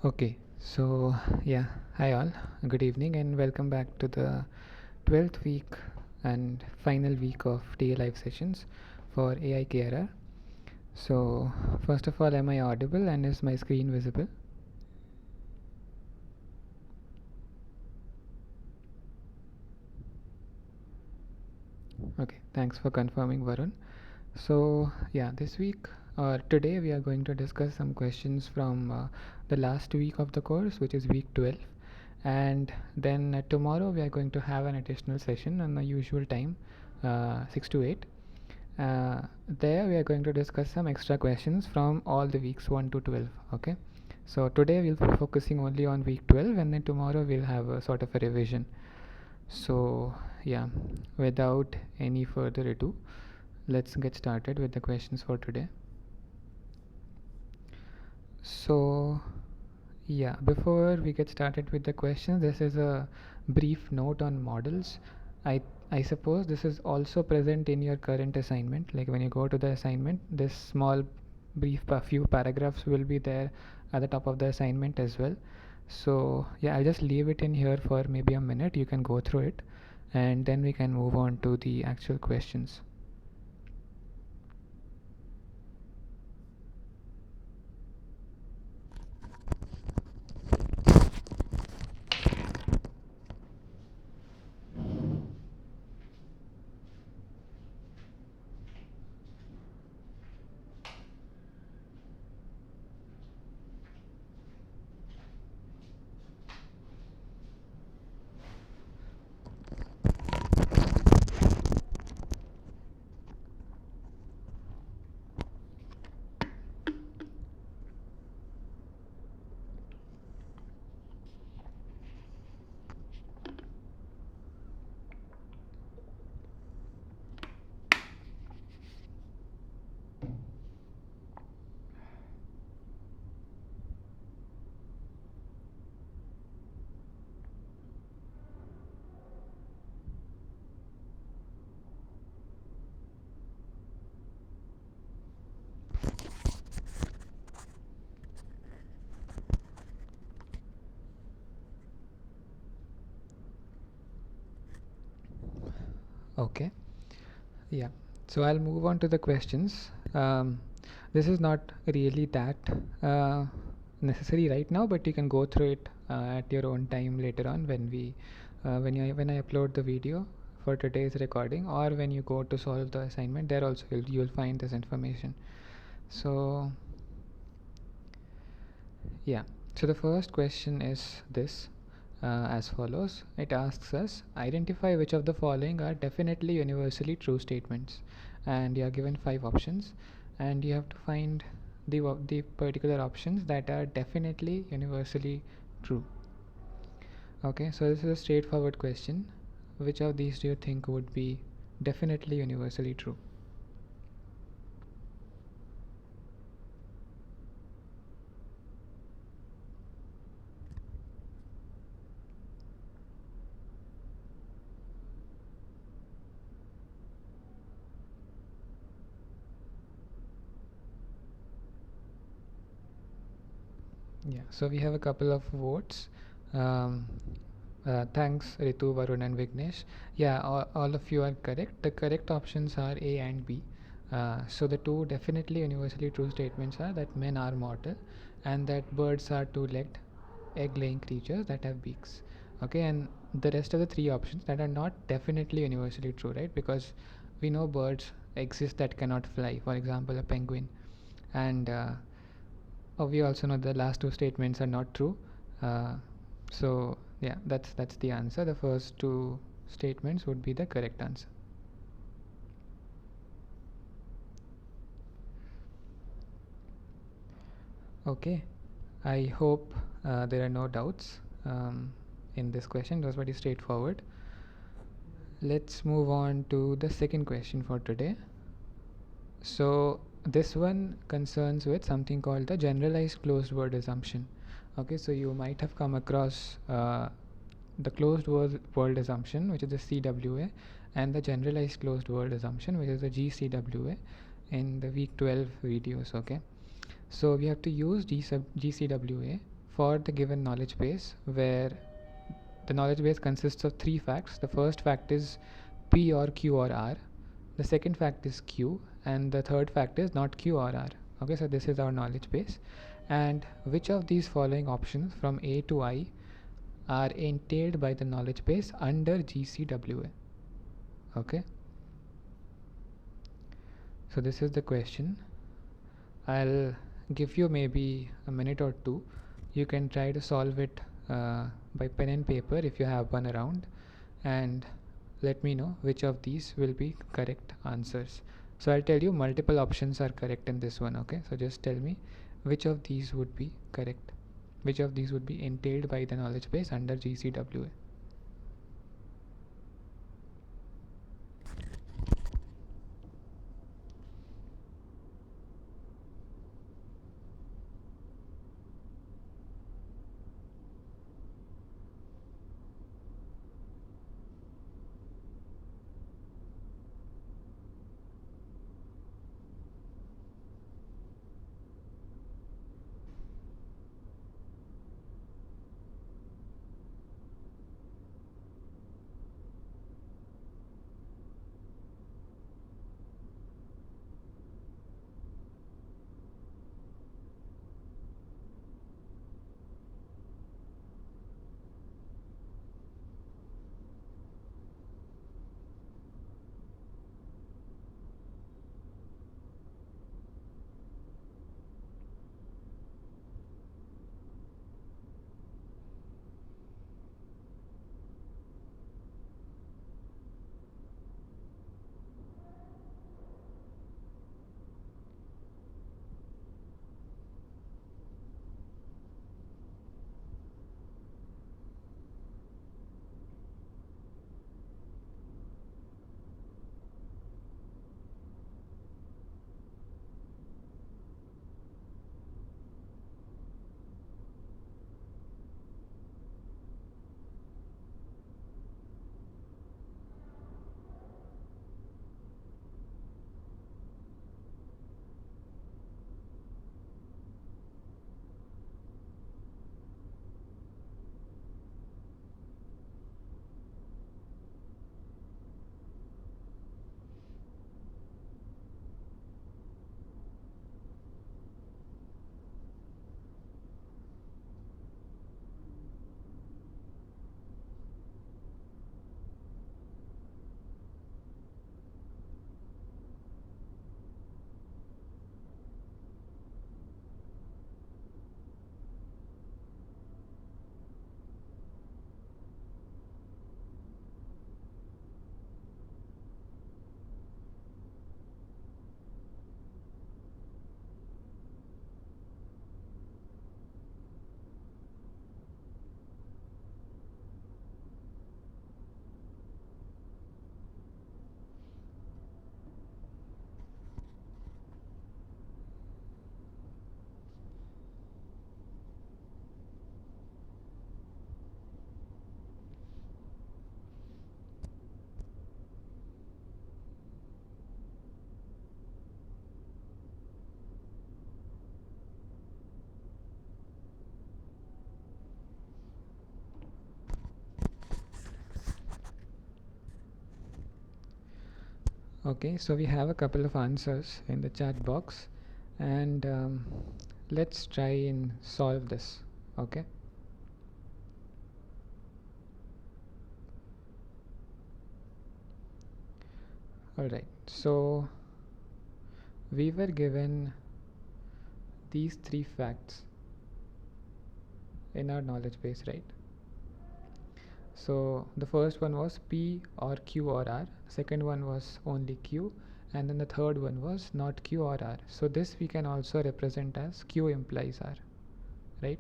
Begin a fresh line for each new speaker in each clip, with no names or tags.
Okay, so yeah, hi all, good evening, and welcome back to the 12th week and final week of TA live sessions for AI KRR. So, first of all, am I audible and is my screen visible? Okay, thanks for confirming, Varun. So, yeah, this week or today we are going to discuss some questions from the last week of the course, which is week 12. And then tomorrow we are going to have an additional session on the usual time, 6 to 8. There we are going to discuss some extra questions from all the weeks 1 to 12. Okay, so today we'll be focusing only on week 12, and then tomorrow we'll have a sort of a revision. So yeah, without any further ado, let's get started with the questions for today. So yeah, before we get started with the questions, this is a brief note on models. I I suppose this is also present in your current assignment. Like when you go to the assignment, this small brief few paragraphs will be there at the top of the assignment as well. So yeah, I'll just leave it in here for maybe a minute. You can go through it, and then we can move on to the actual questions. Okay. Yeah, so I'll move on to the questions. This is not really that necessary right now, but you can go through it at your own time later on when I upload the video for today's recording, or when you go to solve the assignment. There also you'll find this information. So yeah, so the first question is this, as follows. It asks us, identify which of the following are definitely universally true statements. And you are given 5 options, and you have to find the particular options that are definitely universally true. Okay, so this is a straightforward question. Which of these do you think would be definitely universally true? Yeah, so we have a couple of votes. Um, thanks, Ritu, Varun, and Vignesh. Yeah, all of you are correct. The correct options are A and B. So the two definitely universally true statements are that men are mortal, and that birds are two-legged, egg-laying creatures that have beaks. Okay, and the rest of the 3 options that are not definitely universally true, right? Because we know birds exist that cannot fly. For example, a penguin, and we also know the last 2 statements are not true. Uh, so yeah, that's the answer. The first 2 statements would be the correct answer. Okay, I hope there are no doubts in this question. It was very straightforward. Let's move on to the second question for today. So this one concerns with something called the generalized closed word assumption. Okay, so you might have come across the closed word assumption, which is the CWA, and the generalized closed word assumption, which is the GCWA, in the week 12 videos. Okay, so we have to use GCWA for the given knowledge base, where the knowledge base consists of three facts. The first fact is P or Q or R, the second fact is Q, and the third fact is not Q or R. Okay, so this is our knowledge base, and which of these following options from A to I are entailed by the knowledge base under GCWA? Okay, so this is the question. I'll give you maybe a minute or two. You can try to solve it by pen and paper if you have one around, and let me know which of these will be correct answers. So I'll tell you multiple options are correct in this one. Okay, so just tell me which of these would be correct, which of these would be entailed by the knowledge base under GCWA. Okay, so we have a couple of answers in the chat box, and let's try and solve this. Okay, alright, so we were given these three facts in our knowledge base, right? So the first one was P or Q or R, second one was only Q, and then the third one was not Q or R. So this we can also represent as Q implies R, right?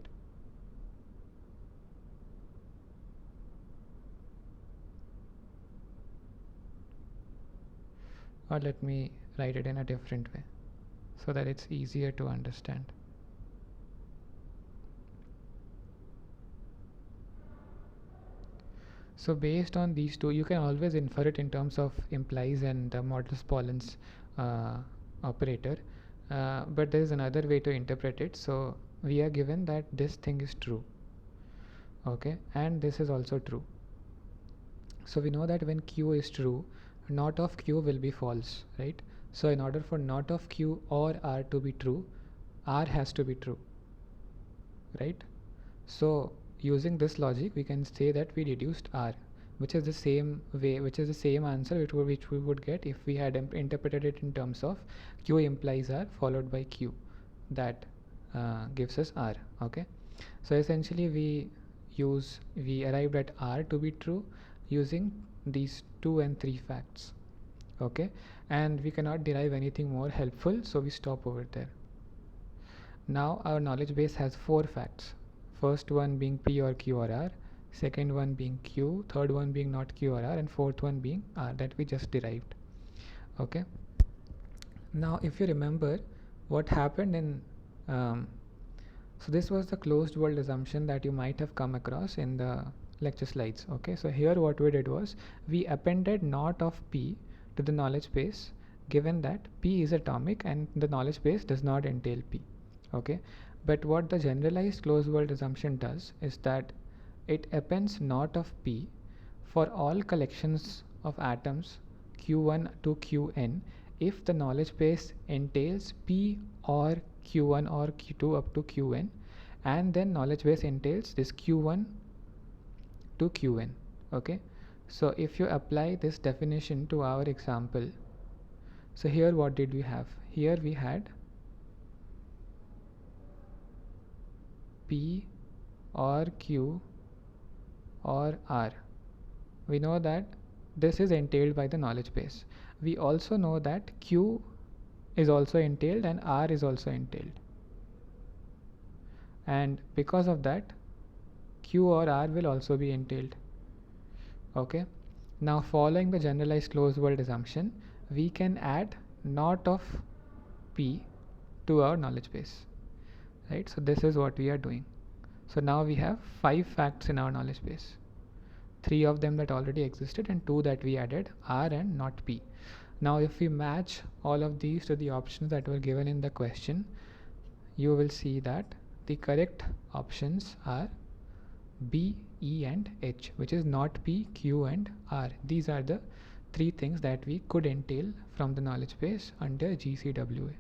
Or let me write it in a different way so that it's easier to understand. So based on these two, you can always infer it in terms of implies and modulus Pollen's operator, but there is another way to interpret it. So we are given that this thing is true, okay, and this is also true. So we know that when q is true, not of q will be false, right? So in order for not of q or r to be true, r has to be true, right? So using this logic, we can say that we deduced r, which is the same way, which is the same answer which we would get if we had interpreted it in terms of q implies r followed by q. That gives us r. Okay, so essentially we arrived at r to be true using these 2 and 3 facts. Okay, and we cannot derive anything more helpful, so we stop over there. Now our knowledge base has 4 facts. First one being P or Q or R, second one being Q, third one being not Q or R, and fourth one being R that we just derived. Okay. Now if you remember what happened in so this was the closed world assumption that you might have come across in the lecture slides. Okay, so here what we did was we appended not of P to the knowledge base, given that P is atomic and the knowledge base does not entail P. Okay, but what the generalized closed world assumption does is that it appends not of P for all collections of atoms q1 to qn if the knowledge base entails P or q1 or q2 up to qn, and then knowledge base entails this q1 to qn. Okay, so if you apply this definition to our example, so here what did we have? Here we had P or Q or R. We know that this is entailed by the knowledge base. We also know that Q is also entailed and R is also entailed, and because of that Q or R will also be entailed. Okay, now following the generalized closed world assumption, we can add not of P to our knowledge base, right? So this is what we are doing. So now we have 5 facts in our knowledge base, 3 of them that already existed and 2 that we added, R and not P. Now if we match all of these to the options that were given in the question, you will see that the correct options are B, E and H, which is not P, Q and R. These are the 3 things that we could entail from the knowledge base under GCWA.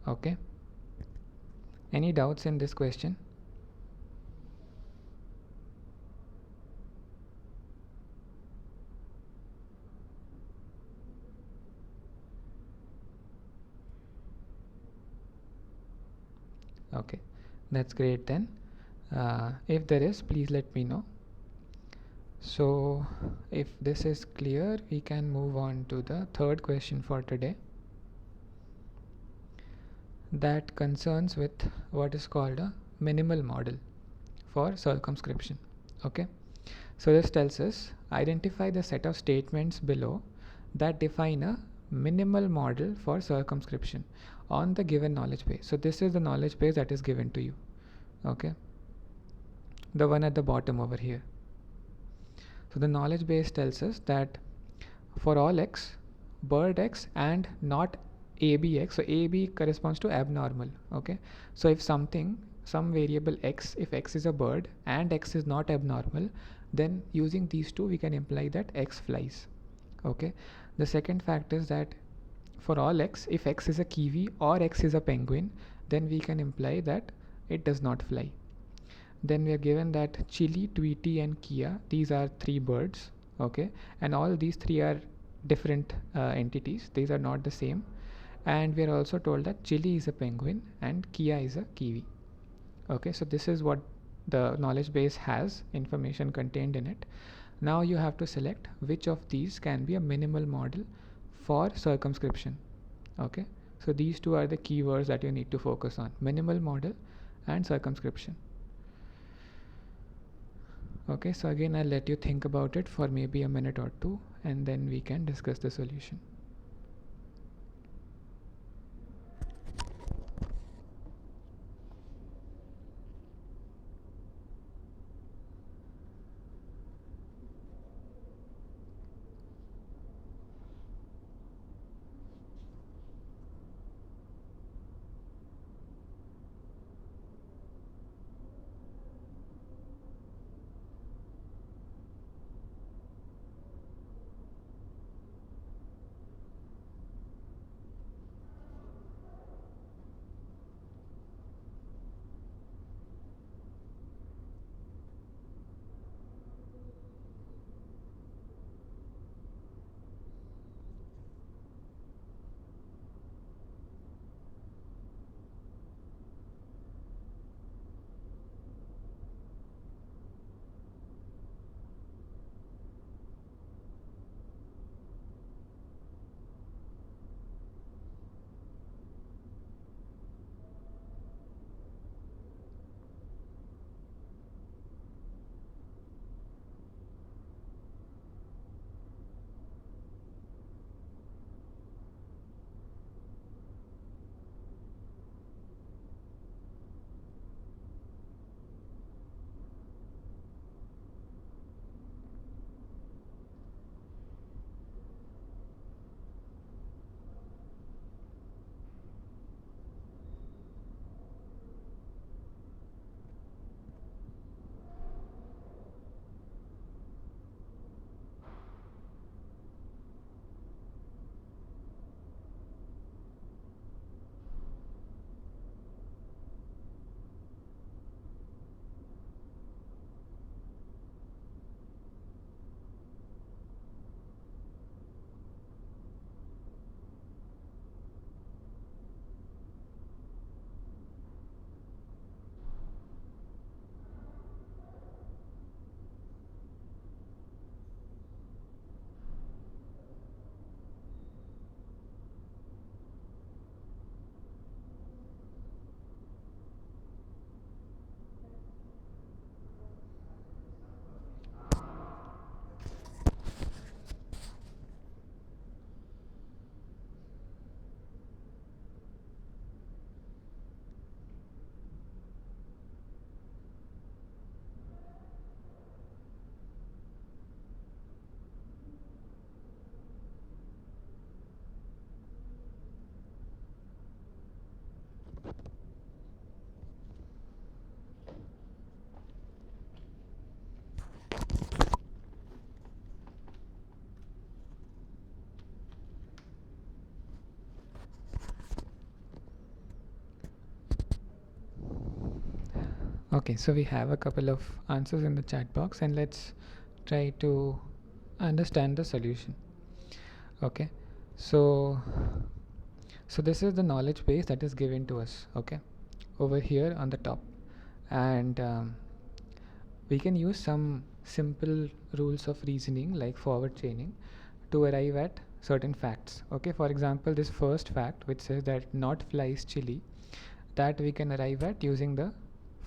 Okay, any doubts in this question? Okay, that's great then. If there is, please let me know. So if this is clear, we can move on to the third question for today, that concerns with what is called a minimal model for circumscription. Okay, so this tells us identify the set of statements below that define a minimal model for circumscription on the given knowledge base. So this is the knowledge base that is given to you. Okay, the one at the bottom over here. So the knowledge base tells us that for all x, bird x and not abx, so ab corresponds to abnormal. Okay, so if some variable x, if x is a bird and x is not abnormal, then using these two we can imply that x flies. Okay, the second fact is that for all x, if x is a kiwi or x is a penguin, then we can imply that it does not fly. Then we are given that Chili, Tweety and Kia, these are 3 birds. Okay, and all these 3 are different entities, these are not the same. And we are also told that Chili is a penguin and Kia is a kiwi. Okay, so this is what the knowledge base has information contained in it. Now you have to select which of these can be a minimal model for circumscription. Okay, so these 2 are the keywords that you need to focus on: minimal model and circumscription. Okay, so again I'll let you think about it for maybe a minute or 2 and then we can discuss the solution. Okay, so we have a couple of answers in the chat box, and let's try to understand the solution. Okay, so this is the knowledge base that is given to us, okay, over here on the top. And we can use some simple rules of reasoning like forward chaining to arrive at certain facts. Okay, for example, this first fact which says that not flies chili, that we can arrive at using the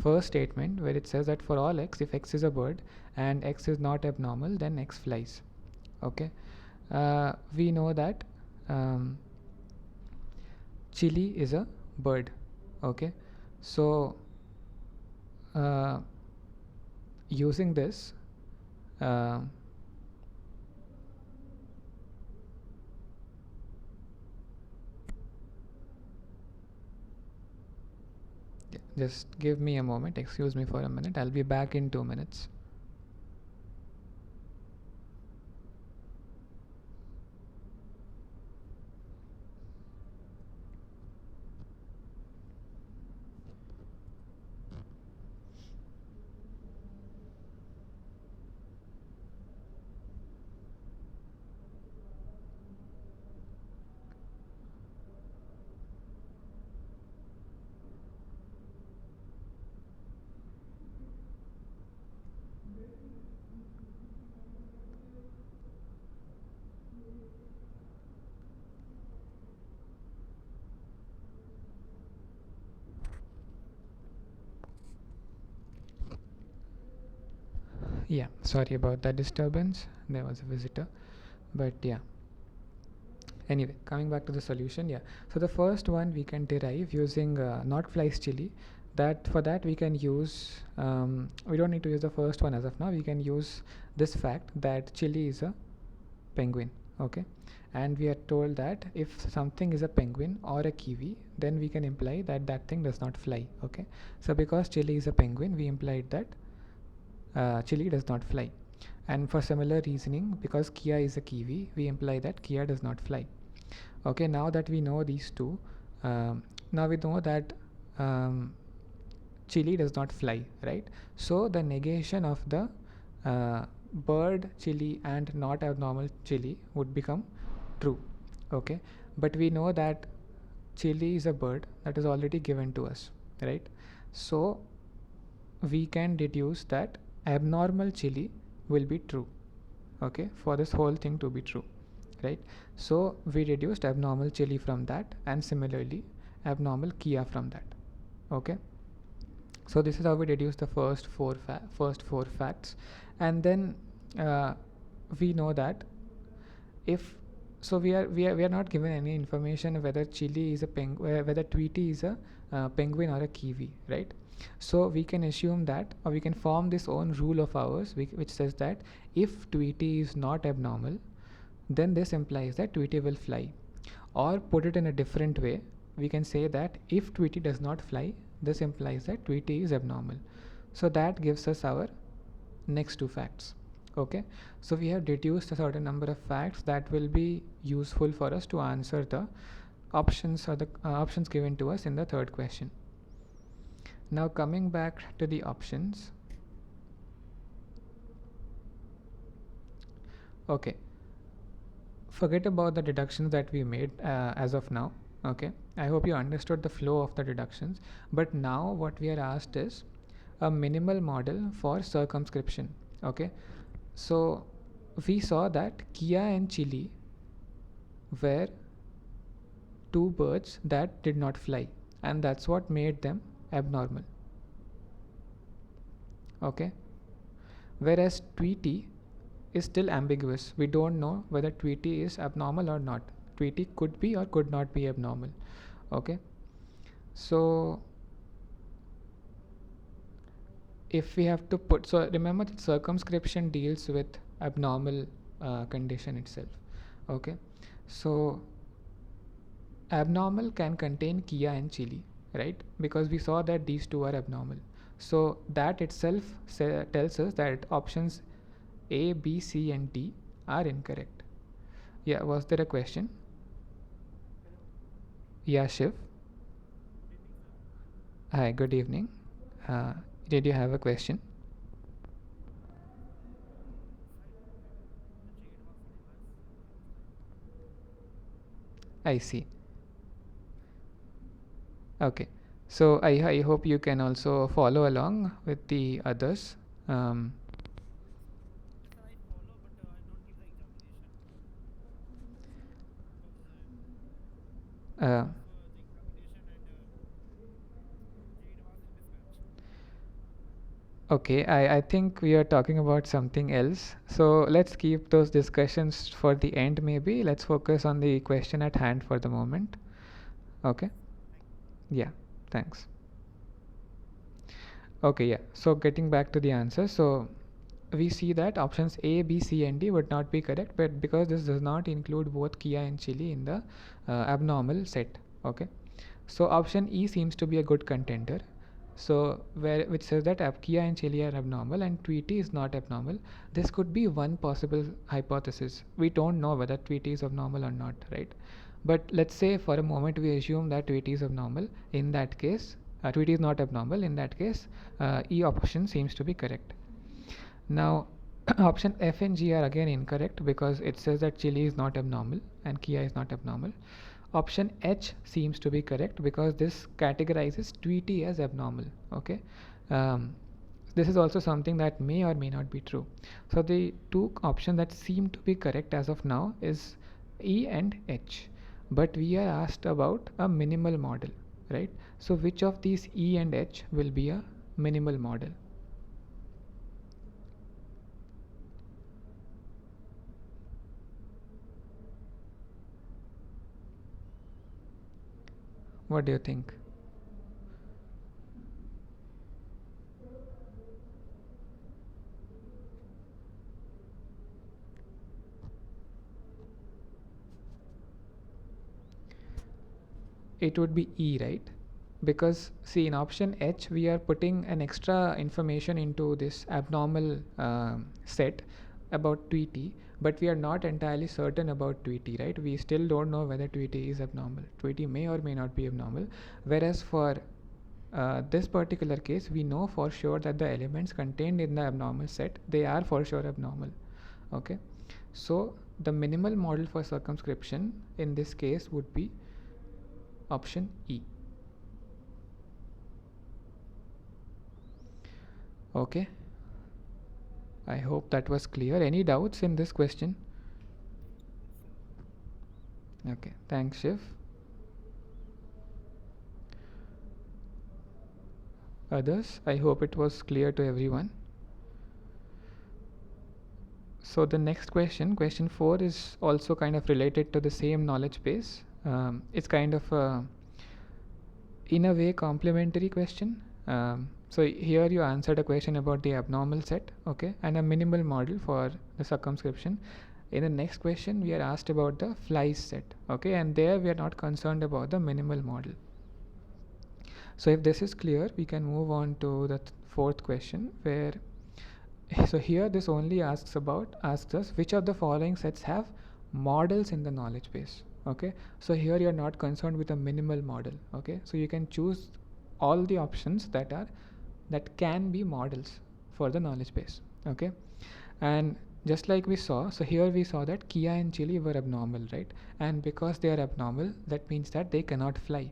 first statement where it says that for all x, if x is a bird and x is not abnormal, then x flies. Okay, we know that chili is a bird. Okay, so using this, uh, just give me a moment, excuse me for a minute, I'll be back in 2 minutes. Yeah, sorry about that disturbance, there was a visitor. But yeah, anyway, coming back to the solution. Yeah, so the first one we can derive using not flies chili. That for that we can use, we don't need to use the first one as of now. We can use this fact that chili is a penguin. Okay, and we are told that if something is a penguin or a kiwi, then we can imply that that thing does not fly. Okay, so because chili is a penguin, we implied that chili does not fly. And for similar reasoning, because Kia is a kiwi, we imply that Kia does not fly. Okay, now that we know these two, now we know that chili does not fly, right? So the negation of the bird chili and not abnormal chili would become true. Okay, but we know that chili is a bird, that is already given to us, right? So we can deduce that abnormal chili will be true. Okay, for this whole thing to be true, right? So we reduced abnormal chili from that, and similarly abnormal Kia from that. Okay, so this is how we deduce the first four facts. And then we know that if, so we are not given any information whether chili is a whether Tweety is a penguin or a kiwi, right? So we can assume that, or we can form this own rule of ours which says that if Tweety is not abnormal, then this implies that Tweety will fly. Or put it in a different way, we can say that if Tweety does not fly, this implies that Tweety is abnormal. So that gives us our next two facts. Okay, so we have deduced a certain number of facts that will be useful for us to answer the options, or the options given to us in the third question. Now coming back to the options. Okay, forget about the deductions that we made as of now. Okay, I hope you understood the flow of the deductions. But now what we are asked is a minimal model for circumscription. Okay, so we saw that Kia and chili were two birds that did not fly, and that's what made them abnormal. Okay, whereas Tweety is still ambiguous. We don't know whether Tweety is abnormal or not. Tweety could be or could not be abnormal. Okay, so if we have to put, so remember that circumscription deals with abnormal condition itself. Okay, so abnormal can contain Kia and chili, right? Because we saw that these two are abnormal. So that itself tells us that options A, B, C and D are incorrect. Yeah, was there a question? Yeah, Shiv. Hi, good evening. did you have a question? I see. Okay. So I hope you can also follow along with the others. Um, uh, okay, I think we are talking about something else. So let's keep those discussions for the end maybe. Let's focus on the question at hand for the moment. Okay. Yeah. Thanks. Okay, yeah. So getting back to the answer. So we see that options A, B, C, and D would not be correct, but because this does not include both Kia and Chili in the abnormal set. Okay. So option E seems to be a good contender. So where which says that Kia and Chili are abnormal and Tweety is not abnormal. This could be one possible hypothesis. We don't know whether Tweety is abnormal or not, right? But let's say for a moment we assume that Tweety is abnormal. In that case, Tweety is not abnormal. In that case, E option seems to be correct. Now, option F and G are again incorrect because it says that Chili is not abnormal and Kia is not abnormal. Option H seems to be correct because this categorizes Tweety as abnormal. Okay. Um, this is also something that may or may not be true. So the two options that seem to be correct as of now is E and H. But we are asked about a minimal model, right? So which of these E and H will be a minimal model? What do you think? It would be E, right? Because see, in option H we are putting an extra information into this abnormal set about Tweety, but we are not entirely certain about Tweety, right? We still don't know whether Tweety is abnormal. Tweety may or may not be abnormal, whereas for this particular case we know for sure that the elements contained in the abnormal set, they are for sure abnormal. Okay, so the minimal model for circumscription in this case would be option E. Okay, I hope that was clear. Any doubts in this question? Okay, thanks, Shiv. Others, I hope it was clear to everyone. So the next question, question 4, is also kind of related to the same knowledge base. It's kind of in a way complementary question. So here you answered a question about the abnormal set, okay, and a minimal model for the circumscription. In the next question we are asked about the flies set, okay, and there we are not concerned about the minimal model. So if this is clear, we can move on to the fourth question, where so here this only asks us which of the following sets have models in the knowledge base. Okay, so here you are not concerned with a minimal model. Okay, so you can choose all the options that can be models for the knowledge base. Okay, and just like we saw, so here we saw that Kia and Chili were abnormal, right? And because they are abnormal, that means that they cannot fly.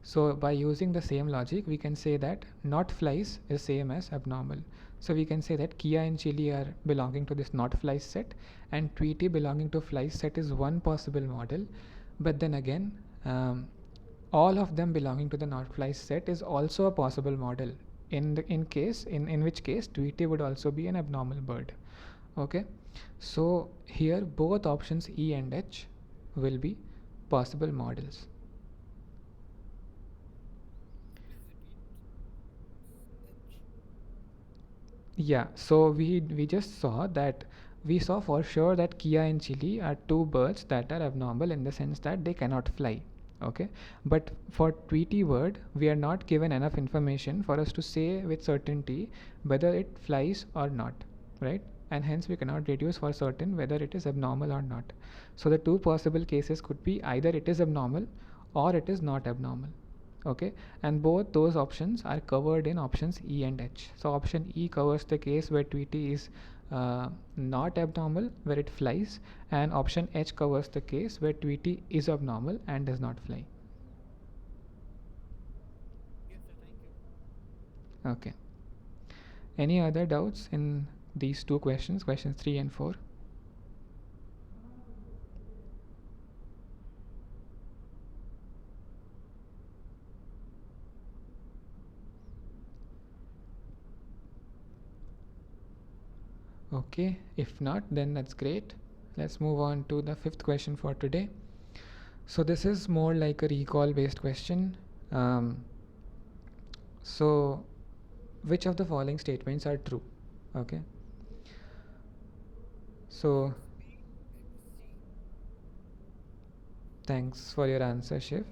So by using the same logic, we can say that not flies is same as abnormal. So we can say that Kia and Chili are belonging to this not flies set, and Tweety belonging to flies set is one possible model. But then again, all of them belonging to the not flies set is also a possible model. In which case Tweety would also be an abnormal bird. Okay, so here both options E and H will be possible models. Yeah, so we just saw that we saw for sure that Kia and Chili are two birds that are abnormal in the sense that they cannot fly. Okay, but for Tweety bird, we are not given enough information for us to say with certainty whether it flies or not, right? And hence we cannot deduce for certain whether it is abnormal or not. So the two possible cases could be either it is abnormal or it is not abnormal. Okay, and both those options are covered in options E and H. So option E covers the case where Tweety is not abnormal, where it flies, and option H covers the case where Tweety is abnormal and does not fly. Okay. Any other doubts in these two questions, questions 3 and 4? Okay, if not, then that's great. Let's move on to the fifth question for today. So this is more like a recall based question. So which of the following statements are true? Okay, so thanks for your answer, Shiv.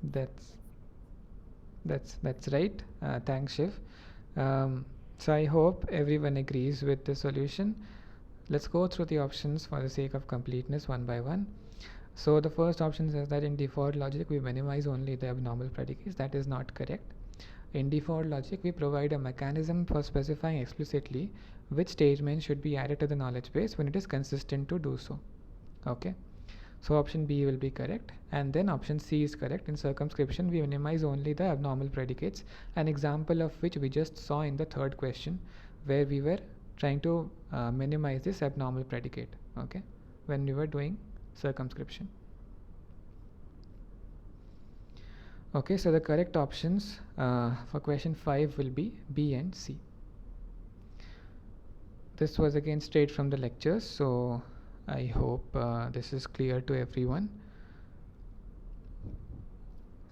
That's that's right. Thanks, Shiv. Um, so I hope everyone agrees with the solution. Let's go through the options for the sake of completeness one by one. So the first option says that in default logic we minimize only the abnormal predicates. That is not correct. In default logic we provide a mechanism for specifying explicitly which statement should be added to the knowledge base when it is consistent to do so. Okay, so option B will be correct, and then option C is correct. In circumscription we minimize only the abnormal predicates, an example of which we just saw in the third question, where we were trying to minimize this abnormal predicate, okay, when we were doing circumscription. Okay, so the correct options for question 5 will be B and C. This was again straight from the lectures, so I hope this is clear to everyone.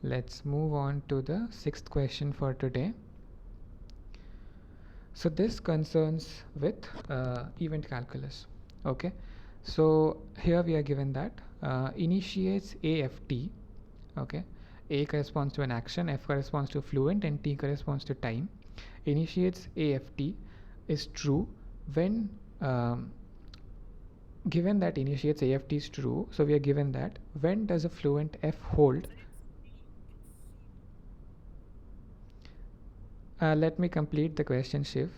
Let's move on to the sixth question for today. So this concerns with event calculus. Okay, so here we are given that initiates AFT. Okay, A corresponds to an action, F corresponds to fluent, and T corresponds to time. Initiates AFT is true when given that initiates AFT is true. So we are given that when does a fluent F hold? Let me complete the question, Shiv.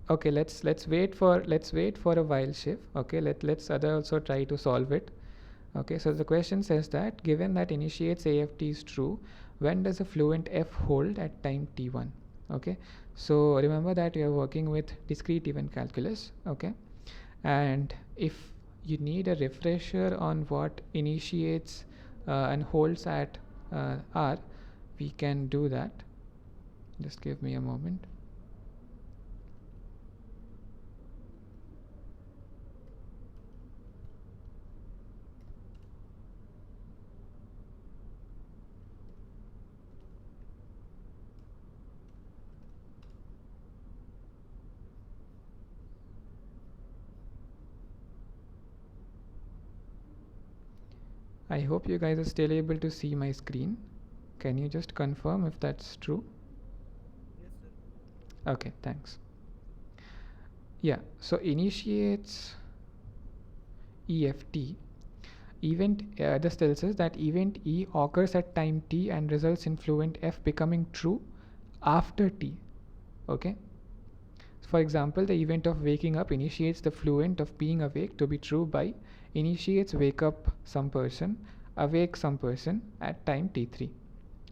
Okay, let's wait for a while, Shiv. Okay, let's other also try to solve it. Okay, so the question says that given that initiates AFT is true, when does a fluent F hold at time t1? Okay, so remember that we are working with discrete event calculus. Okay, and if you need a refresher on what initiates and holds at R, we can do that. Just give me a moment. I hope you guys are still able to see my screen. Can you just confirm if that's true? Yes, sir. Okay, thanks. Yeah, so initiates EFT event this tells us that event E occurs at time t and results in fluent F becoming true after t. Okay, so for example, the event of waking up initiates the fluent of being awake to be true by initiates wake up some person, awake some person at time t3.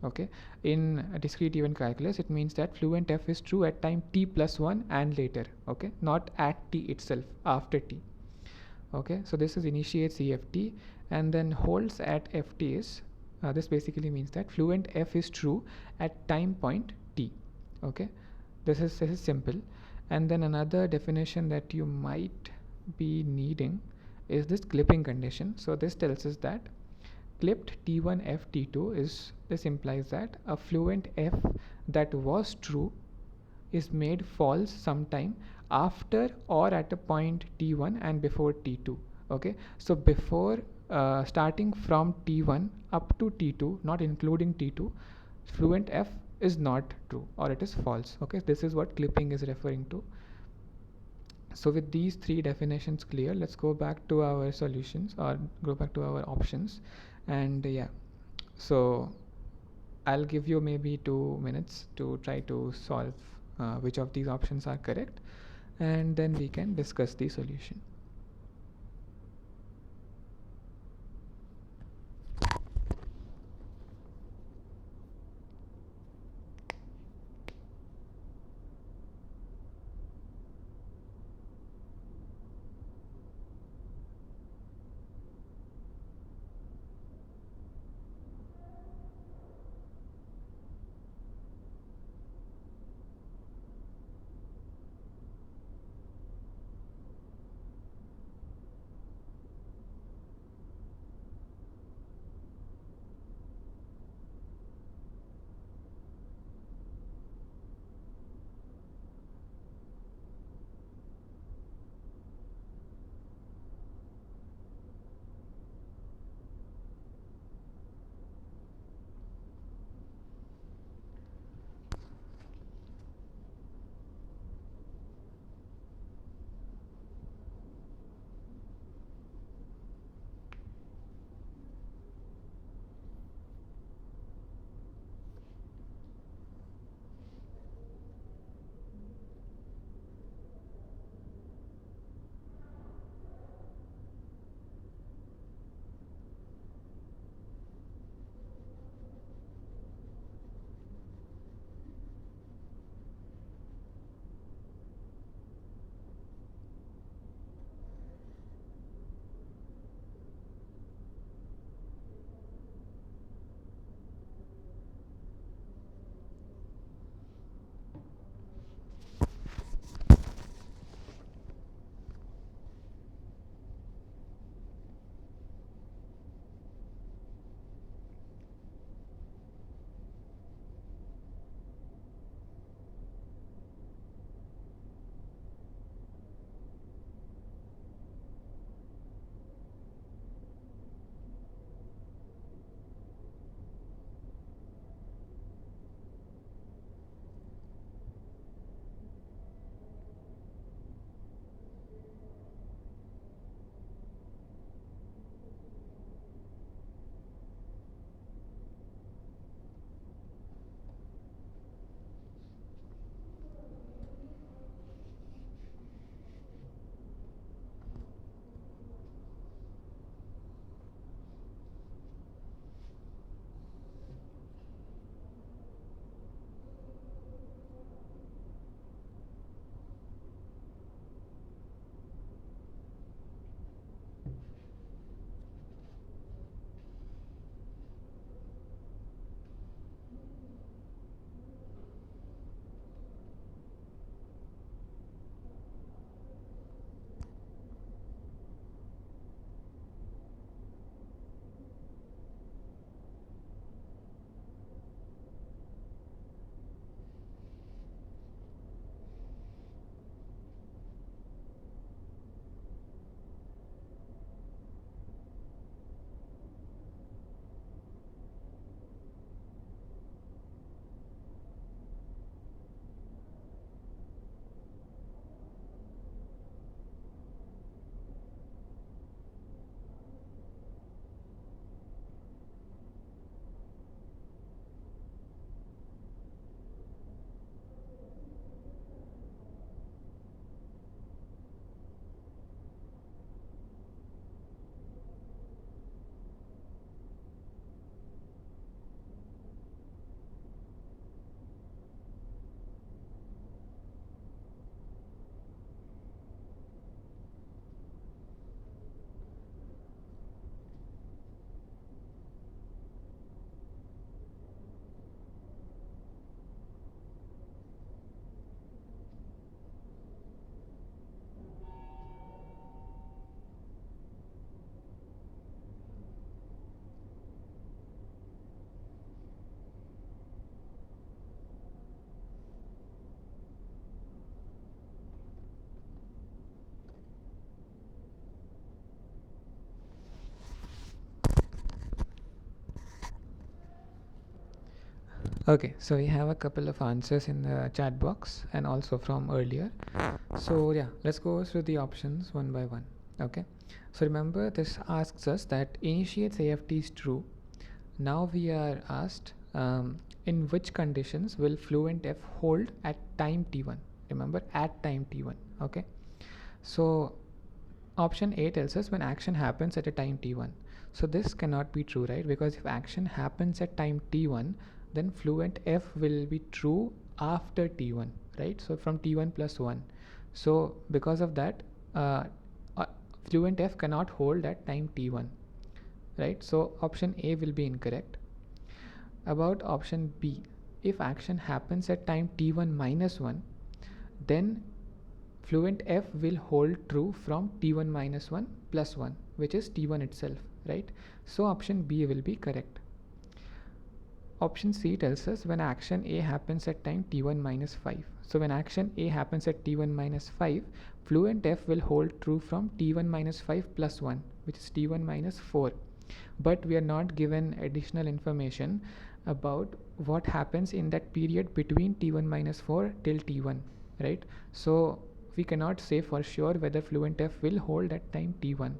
Okay, in a discrete event calculus it means that fluent F is true at time t plus 1 and later. Okay, not at t itself, after t. Okay, so this is initiates EFT, and then holds at FT is this basically means that fluent F is true at time point t. Okay, this is simple. And then another definition that you might be needing is this clipping condition. So this tells us that clipped t1 f t2 is, this implies that a fluent F that was true is made false sometime after or at a point t1 and before t2. Okay, so before starting from T1 up to T2, not including T2, fluent F is not true, or it is false. Okay, this is what clipping is referring to. So with these three definitions clear, let's go back to our solutions, or go back to our options. And yeah, so I'll give you maybe 2 minutes to try to solve which of these options are correct, and then we can discuss the solution. Okay, so we have a couple of answers in the chat box and also from earlier. So yeah, let's go through the options one by one. Okay, so remember this asks us that initiates AFT is true. Now we are asked in which conditions will fluent F hold at time t1. Remember, at time t1. Okay, so option A tells us when action happens at a time t1. So this cannot be true, right? Because if action happens at time t1, then fluent F will be true after t1, right? So from t1 plus 1. So because of that, uh, uh, fluent F cannot hold at time t1, right? So option A will be incorrect. About option B, if action happens at time t1 minus 1, then fluent F will hold true from t1 minus 1 plus 1, which is t1 itself, right? So option B will be correct. Option C tells us when action A happens at time t1 minus 5. So when action A happens at t1 minus 5, fluent F will hold true from t1 minus 5 plus 1, which is t1 minus 4. But we are not given additional information about what happens in that period between t1 minus 4 till t1, right? So we cannot say for sure whether fluent F will hold at time t1.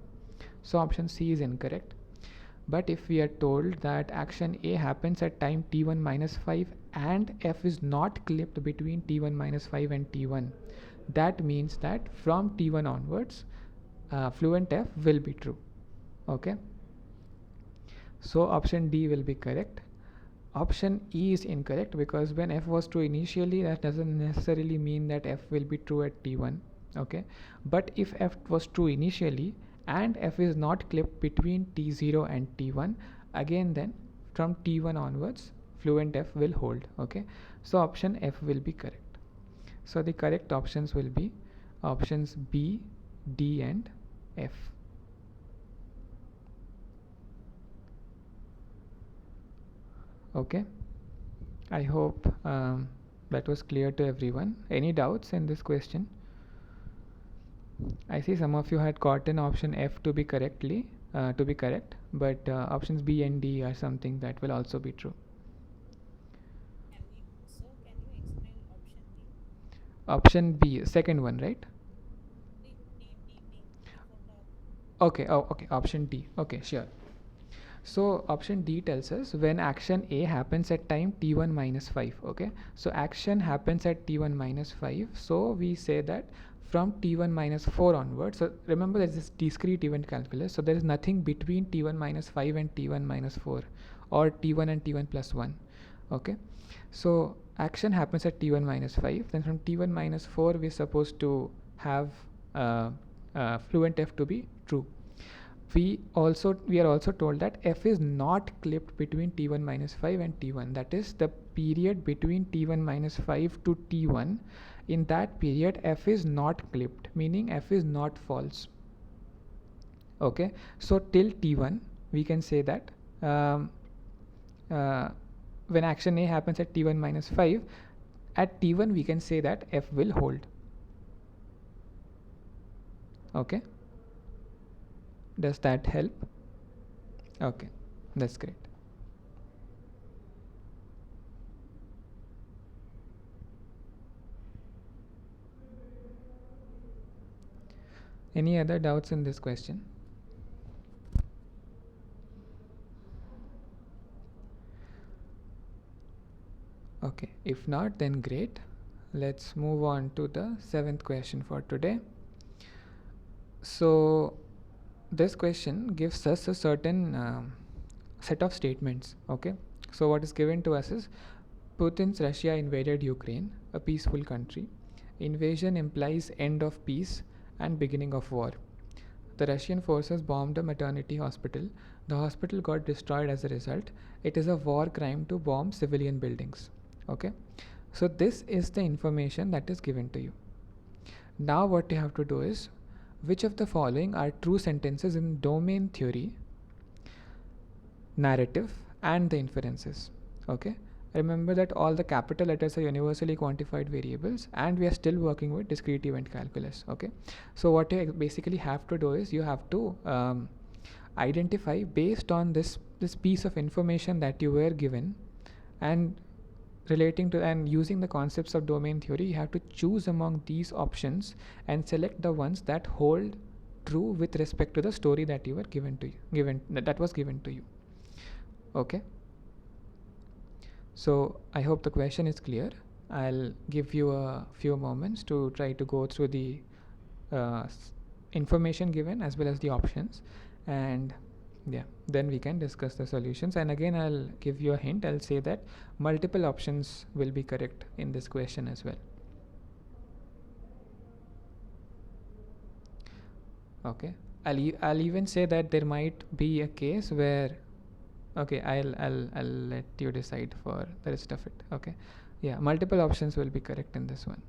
So option C is incorrect. But if we are told that action A happens at time t1 minus 5 and F is not clipped between t1 minus 5 and t1, that means that from t1 onwards, fluent F will be true. Okay, so option D will be correct. Option E is incorrect because when F was true initially, that doesn't necessarily mean that F will be true at t1. Okay, but if F was true initially and F is not clipped between t0 and t1, again then from t1 onwards fluent F will hold. Okay, so option F will be correct. So the correct options will be options B, D and F. Okay, I hope that was clear to everyone. Any doubts in this question? I see some of you had gotten option F to be correct, but options B and D are something that will also be true.
Can you explain option D?
Option B, second one, right?
D before
Okay, oh, okay, option D. Okay, sure. So option D tells us when action A happens at time t1 minus 5. Okay, so action happens at t1 minus 5. So we say that from t1 minus 4 onwards. So remember there is this discrete event calculus. So there is nothing between t1 minus 5 and t1 minus 4 or t1 and t1 plus 1. Okay, so action happens at t1 minus 5. Then from t1 minus 4 we are supposed to have fluent F to be true. We are also told that F is not clipped between t1 minus 5 and t1. That is the period between t1 minus 5 to t1. In that period F is not clipped, meaning F is not false. Okay, so till t1 we can say that uh, when action A happens at t1 minus 5, at t1 we can say that F will hold. Okay, does that help? Okay, that's great. Any other doubts in this question? Okay, if not, then great. Let's move on to the 7th question for today. So this question gives us a certain set of statements. Okay, so what is given to us is Putin's Russia invaded Ukraine, a peaceful country. Invasion implies end of peace and beginning of war. The Russian forces bombed a maternity hospital. The hospital got destroyed as a result. It is a war crime to bomb civilian buildings. Okay, so this is the information that is given to you. Now what you have to do is, which of the following are true sentences in domain theory, narrative and the inferences? Okay, remember that all the capital letters are universally quantified variables and we are still working with discrete event calculus. Okay, so what you basically have to do is you have to identify based on this piece of information that you were given, and relating to and using the concepts of domain theory, you have to choose among these options and select the ones that hold true with respect to the story that you were given that was given to you. Okay, so I hope the question is clear. I'll give you a few moments to try to go through the uh, information given as well as the options, and yeah, then we can discuss the solutions. And again, I'll give you a hint. I'll say that multiple options will be correct in this question as well. Okay, I'll even say that there might be a case where, okay, I'll let you decide for the rest of it. Okay, yeah, multiple options will be correct in this one.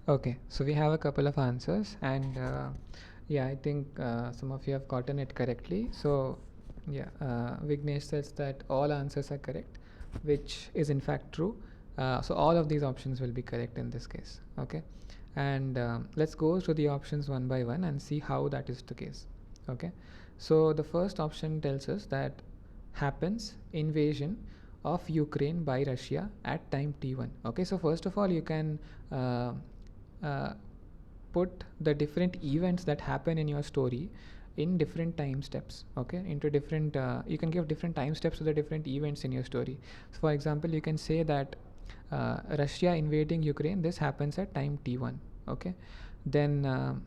Okay, so we have a couple of answers, and yeah, I think some of you have gotten it correctly. So, yeah, Vignesh says that all answers are correct, which is in fact true. So, all of these options will be correct in this case. Okay, and let's go through the options one by one and see how that is the case. Okay, so the first option tells us that happens invasion of Ukraine by Russia at time t1. Okay, so first of all, you can uh, uh, put the different events that happen in your story in different time steps. Okay, into different you can give different time steps to the different events in your story. So for example, you can say that Russia invading Ukraine, this happens at time t1. Okay, then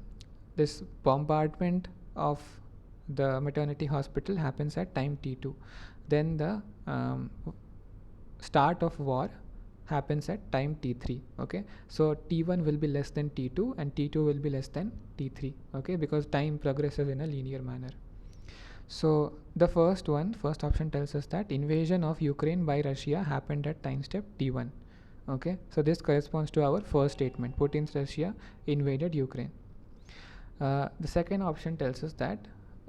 this bombardment of the maternity hospital happens at time t2. Then the start of war happens at time t3. Okay, so t1 will be less than t2 and t2 will be less than t3. Okay, because time progresses in a linear manner. So the first option tells us that invasion of Ukraine by Russia happened at time step T1. Okay, so this corresponds to our first statement. Putin's Russia invaded Ukraine. The second option tells us that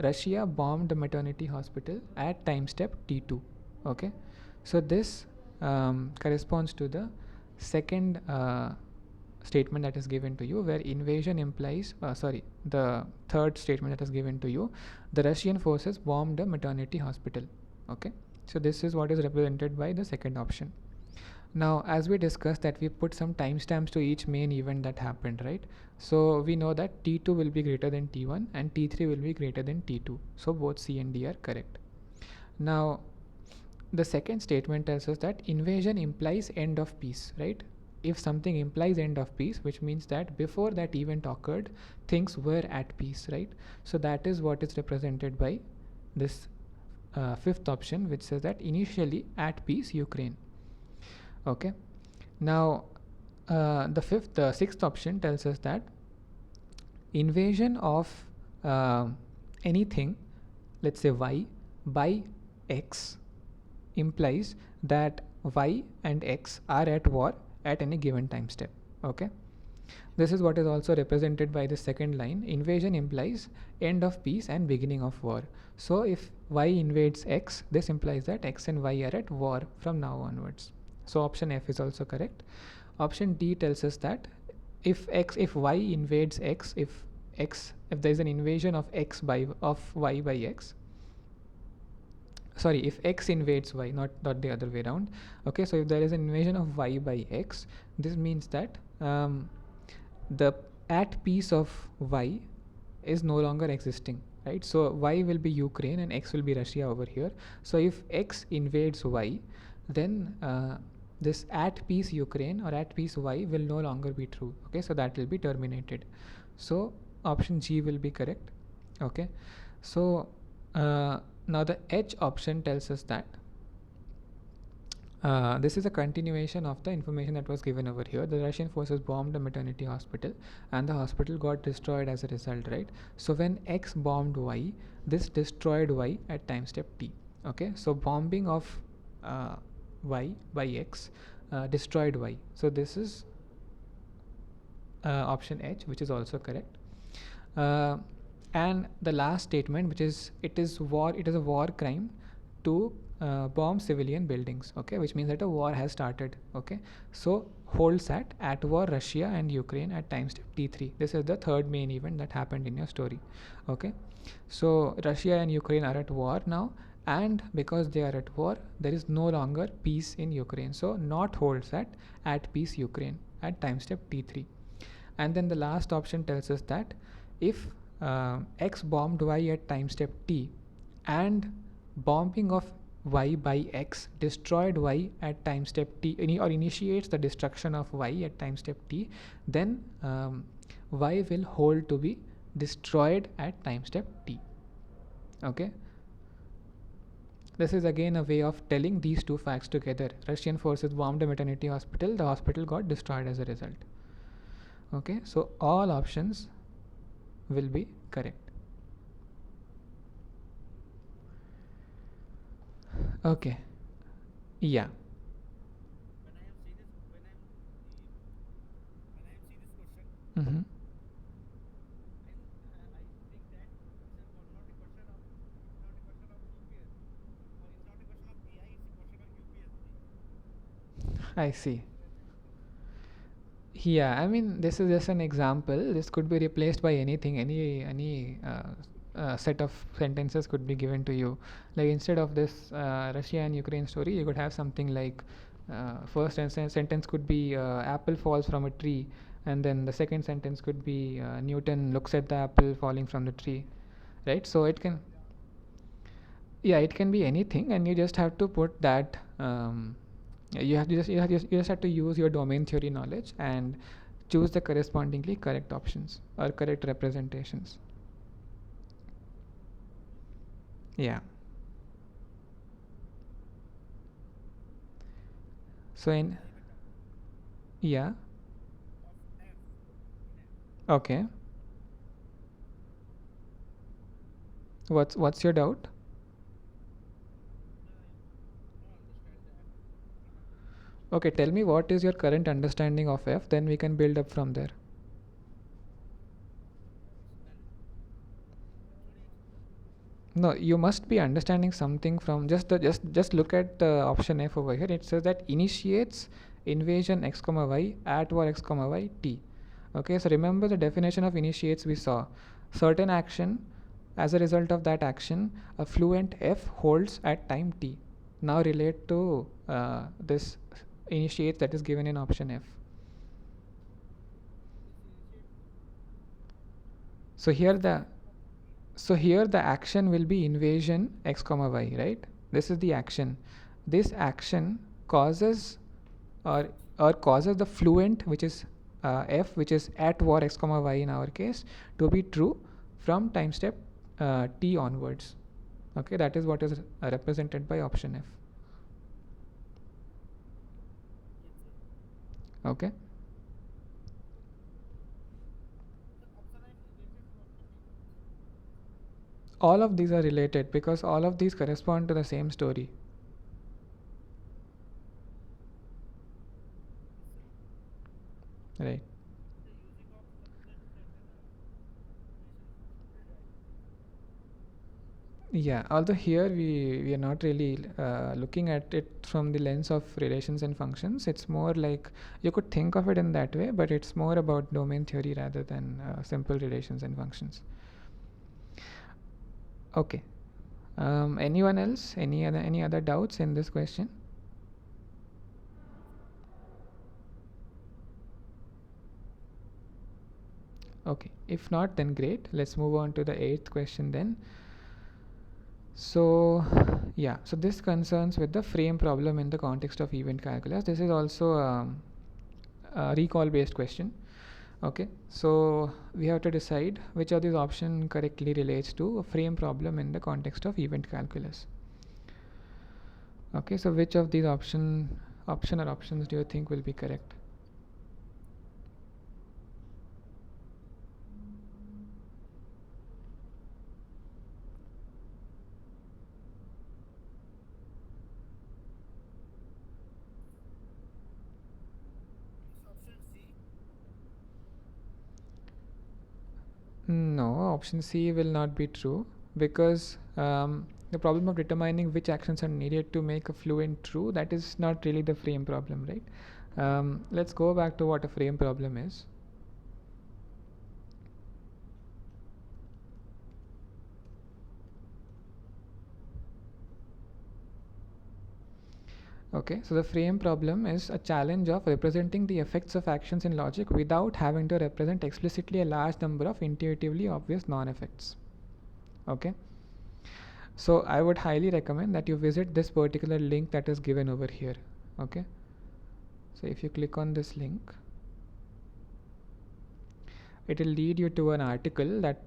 Russia bombed the maternity hospital at time step T2. Okay, so this corresponds to the second statement that is given to you, where invasion implies, the third statement that is given to you, the Russian forces bombed a maternity hospital. Okay, so this is what is represented by the second option. Now, as we discussed that we put some timestamps to each main event that happened, right? So we know that T2 will be greater than T1 and T3 will be greater than T2. So both C and D are correct. Now, the second statement tells us that invasion implies end of peace, right? If something implies end of peace, which means that before that event occurred, things were at peace, right? So that is what is represented by this fifth option, which says that initially at peace Ukraine. Okay. Now, the sixth option tells us that invasion of uh, anything, let's say y, by x implies that y and x are at war at any given time step. Okay. This is what is also represented by the second line. Invasion implies end of peace and beginning of war. So if y invades x, this implies that x and y are at war from now onwards. So option F is also correct. Option D tells us that if y invades x, if there is an invasion of y by x, sorry, if x invades y, not the other way around. Okay, so if there is an invasion of y by x, this means that the at peace of y is no longer existing, right? So y will be Ukraine and x will be Russia over here. So if x invades y, then this at peace Ukraine or at peace y will no longer be true. Okay, so that will be terminated. So option G will be correct. Okay, so now the H option tells us that this is a continuation of the information that was given over here. The Russian forces bombed a maternity hospital and the hospital got destroyed as a result, right? So when X bombed Y, this destroyed Y at time step T. Okay, so bombing of Y by X destroyed Y. So this is option H, which is also correct. And the last statement, which is it is a war crime to bomb civilian buildings. Okay, which means that a war has started. Okay, so holds at war Russia and Ukraine at time step T3. This is the third main event that happened in your story. Okay, so Russia and Ukraine are at war now, and because they are at war, there is no longer peace in Ukraine. So not holds at peace Ukraine at time step T3. And then the last option tells us that if x bombed y at time step t and bombing of y by x destroyed y at time step t, or initiates the destruction of y at time step t, then y will hold to be destroyed at time step t. Okay, this is again a way of telling these two facts together. Russian forces bombed a maternity hospital, the hospital got destroyed as a result. Okay, so all options will be correct. Okay, yeah. Mm-hmm. I see. Yeah, I mean, this is just an example. This could be replaced by anything. Any set of sentences could be given to you. Like instead of this Russia and Ukraine story, you could have something like first sentence could be apple falls from a tree, and then the second sentence could be Newton looks at the apple falling from the tree, right? So it can, yeah, it can be anything, and you just have to put that. You just have to use your domain theory knowledge and choose the correspondingly correct options or correct representations. Yeah. So in, yeah. Okay. What's your doubt? Okay, tell me what is your current understanding of f, then we can build up from there. No, you must be understanding something from just look at option F over here. It says that initiates invasion x comma y at war x comma y t. Okay, so remember the definition of initiates we saw. Certain action, as a result of that action, a fluent f holds at time t. Now relate to this initiates that is given in option F. So here the action will be invasion x comma y, right? This is the action. This action causes or causes the fluent, which is f, which is at war x comma y in our case, to be true from time step t onwards. Okay, that is what is represented by option F. Okay, all of these are related because all of these correspond to the same story. Right. Yeah, although here we are not really looking at it from the lens of relations and functions. It's more like you could think of it in that way, but it's more about domain theory rather than simple relations and functions. Okay. Anyone else? Any other doubts in this question? Okay. If not, then great. Let's move on to the eighth question then. So, yeah, so this concerns with the frame problem in the context of event calculus. This is also a recall based question. Okay, so we have to decide which of these options correctly relates to a frame problem in the context of event calculus. Okay, so which of these option or options do you think will be correct? No, option C will not be true because the problem of determining which actions are needed to make a fluent true, that is not really the frame problem, right? Let's go back to what a frame problem is. Okay, so the frame problem is a challenge of representing the effects of actions in logic without having to represent explicitly a large number of intuitively obvious non-effects. Okay, so I would highly recommend that you visit this particular link that is given over here. Okay, so if you click on this link, it will lead you to an article that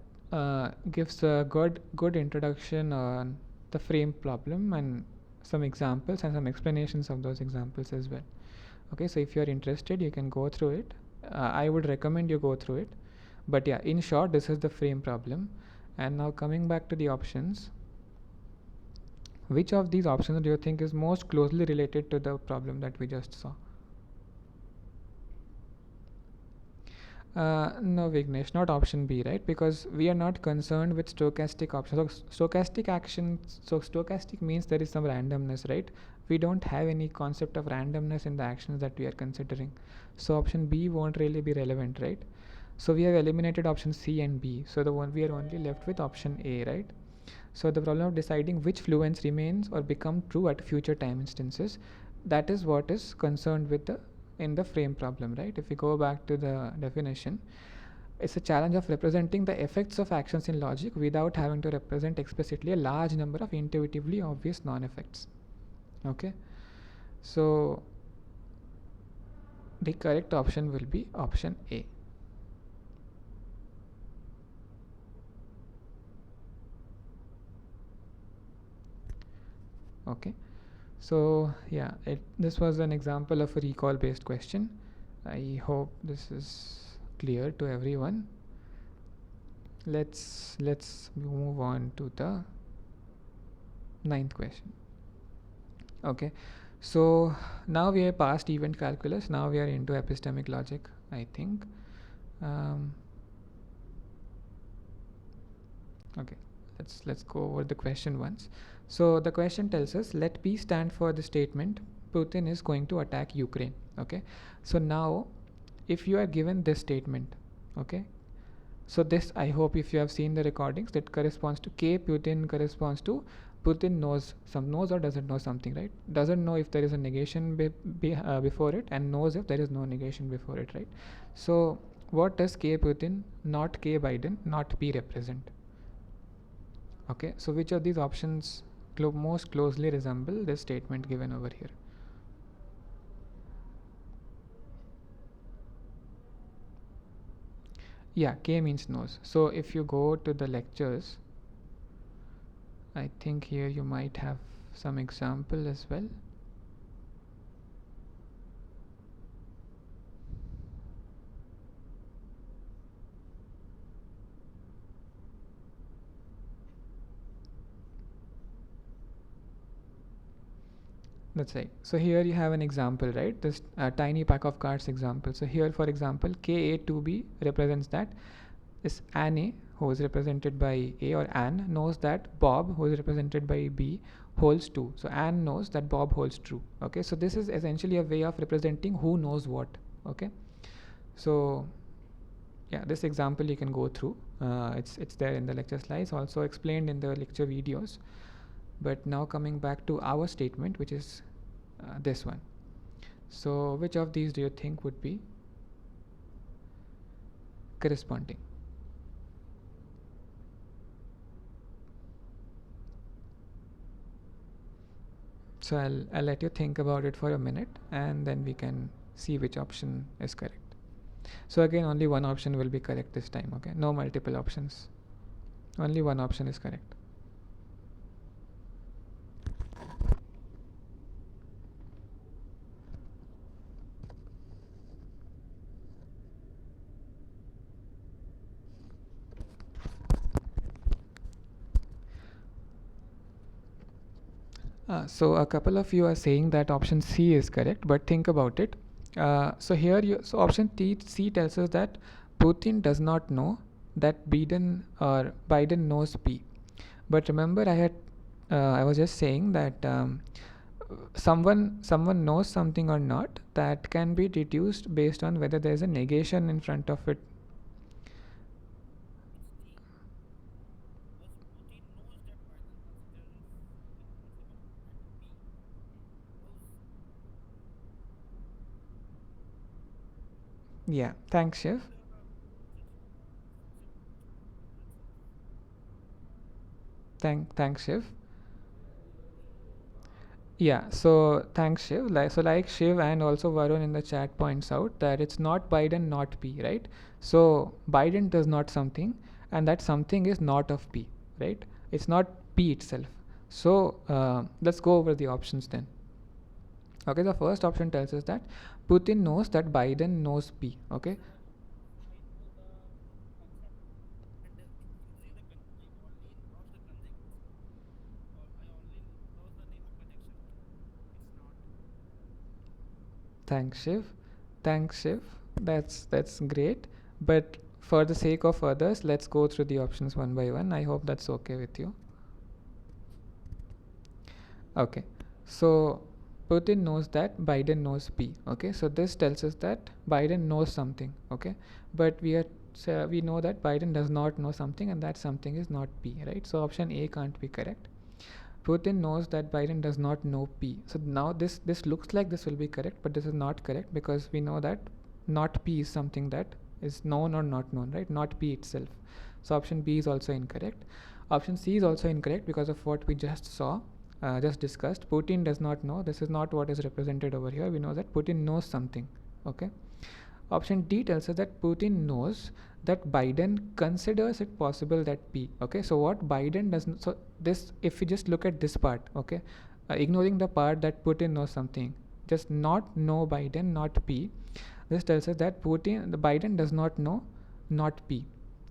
gives a good introduction on the frame problem and some examples and some explanations of those examples as well. Okay, so if you are interested, you can go through it. I would recommend you go through it, but yeah, in short, this is the frame problem. And now coming back to the options, which of these options do you think is most closely related to the problem that we just saw? No, Vignesh, not option B, right? Because we are not concerned with stochastic options. So stochastic actions, so stochastic means there is some randomness, right? We don't have any concept of randomness in the actions that we are considering. So option B won't really be relevant, right? So we have eliminated option C and B. So the one we are only left with option A, right? So the problem of deciding which fluence remains or become true at future time instances, that is what is concerned with the in the frame problem, right? If we go back to the definition, it's a challenge of representing the effects of actions in logic without having to represent explicitly a large number of intuitively obvious non-effects. Okay, so the correct option will be option A. Okay, so yeah, this was an example of a recall based question. I hope this is clear to everyone. Let's move on to the ninth question. Okay, so now we are past event calculus. Now we are into epistemic logic, I think. Um, okay, let's go over the question once. So the question tells us, let P stand for the statement Putin is going to attack Ukraine. Okay, so now if you are given this statement, okay, so this, I hope if you have seen the recordings, that corresponds to K Putin corresponds to Putin knows or doesn't know something, right? Doesn't know if there is a negation before it, and knows if there is no negation before it, right? So what does K Putin, not K Biden, not P represent? Okay, so which of these options most closely resemble this statement given over here? Yeah, K means knows. So if you go to the lectures, I think here you might have some example as well. That's right. So here you have an example, right? This tiny pack of cards example. So here, for example, Ka2b represents that this Anne, who is represented by A, or Anne, knows that Bob, who is represented by B, holds 2. So Anne knows that Bob holds true. Okay, so this is essentially a way of representing who knows what. Okay, so yeah, this example you can go through. It's there in the lecture slides, also explained in the lecture videos. But now coming back to our statement, which is this one. So which of these do you think would be corresponding? So I'll let you think about it for a minute, and then we can see which option is correct. So again, only one option will be correct this time, okay? No multiple options. Only one option is correct. So a couple of you are saying that option C is correct, but think about it. So option C tells us that Putin does not know that Biden knows P. But remember, I was just saying that someone knows something or not, that can be deduced based on whether there is a negation in front of it.
It's D. Because Putin knows that Biden considers it possible to attack P. Because
Yeah, thanks,
no,
Shiv.
there are concept which are different itself.
Thanks, Shiv. Yeah, so thanks, Shiv. Like Shiv and also Varun in the chat points out that it's not Biden, not P, right? So Biden does not something, and that something is not of P, right? It's not P itself. So let's go over the options then. Okay, the first option tells us that Putin knows that Biden knows P. Okay,
So I know the concept, and in using the I only lost the conjunction, or I only lost the name of conjunction. It's not.
thanks, Shiv. Thanks, Shiv. That's great. But for the sake of others, let's go through the options one by one. I hope that's okay with you. Okay, so Putin knows that Biden knows P. Okay, so this tells us that Biden knows something. Okay, but we know that Biden does not know something, and that something is not P. Right? So option A can't be correct. Putin knows that Biden does not know P. So now this looks like this will be correct, but this is not correct because we know that not P is something that is known or not known, right? Not P itself. So option B is also incorrect. Option C is also incorrect because of what we just saw, just discussed. Putin does not know. This is not what is represented over here. We know that Putin knows something. Okay. Option D tells us that Putin knows that Biden considers it possible that P. Okay, so what Biden doesn't. So this, if we just look at this part, okay, ignoring the part that Putin knows something, just not know Biden, not P. This tells us that the Biden does not know, not P.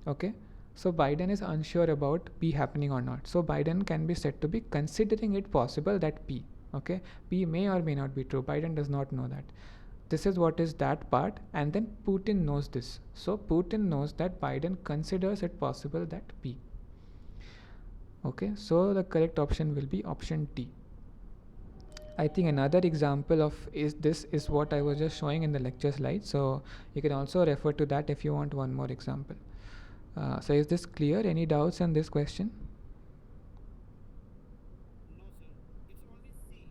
Okay, So Biden is unsure about P happening or not. So Biden can be said to be considering it possible that P, okay, P may or may not be true. Biden does not know that. This is what is that part, and then Putin knows this. So Putin knows that Biden considers it possible that P. Okay, so the correct option will be option D. I think another example of is what I was just showing in the lecture slide. So you can also refer to that if you want one more example. So is this clear? Any doubts on this question?
No, sir. It's only C.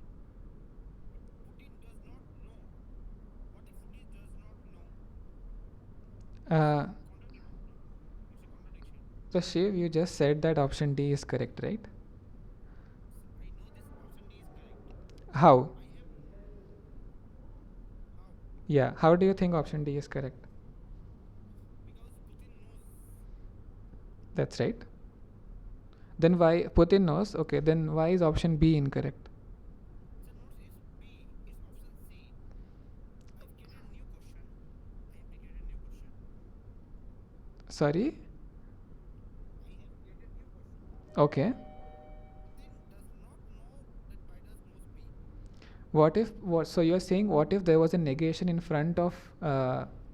But Putin does not know. What if he does not know?
Uh,
It's a contradiction.
so Shiv, you just said that option D is correct, right?
I know this option D is correct.
How?
I have how?
Yeah, how do you think option D is correct?
Because Putin knows.
That's right. Then why Putin knows? Okay, then why is option B incorrect?
So not is B, is option C. I've created a new question. I have created a new question.
Sorry?
I have created new question.
Okay.
Putin does not know that Biden knows P.
What if what? So you're saying what if there was a negation in front of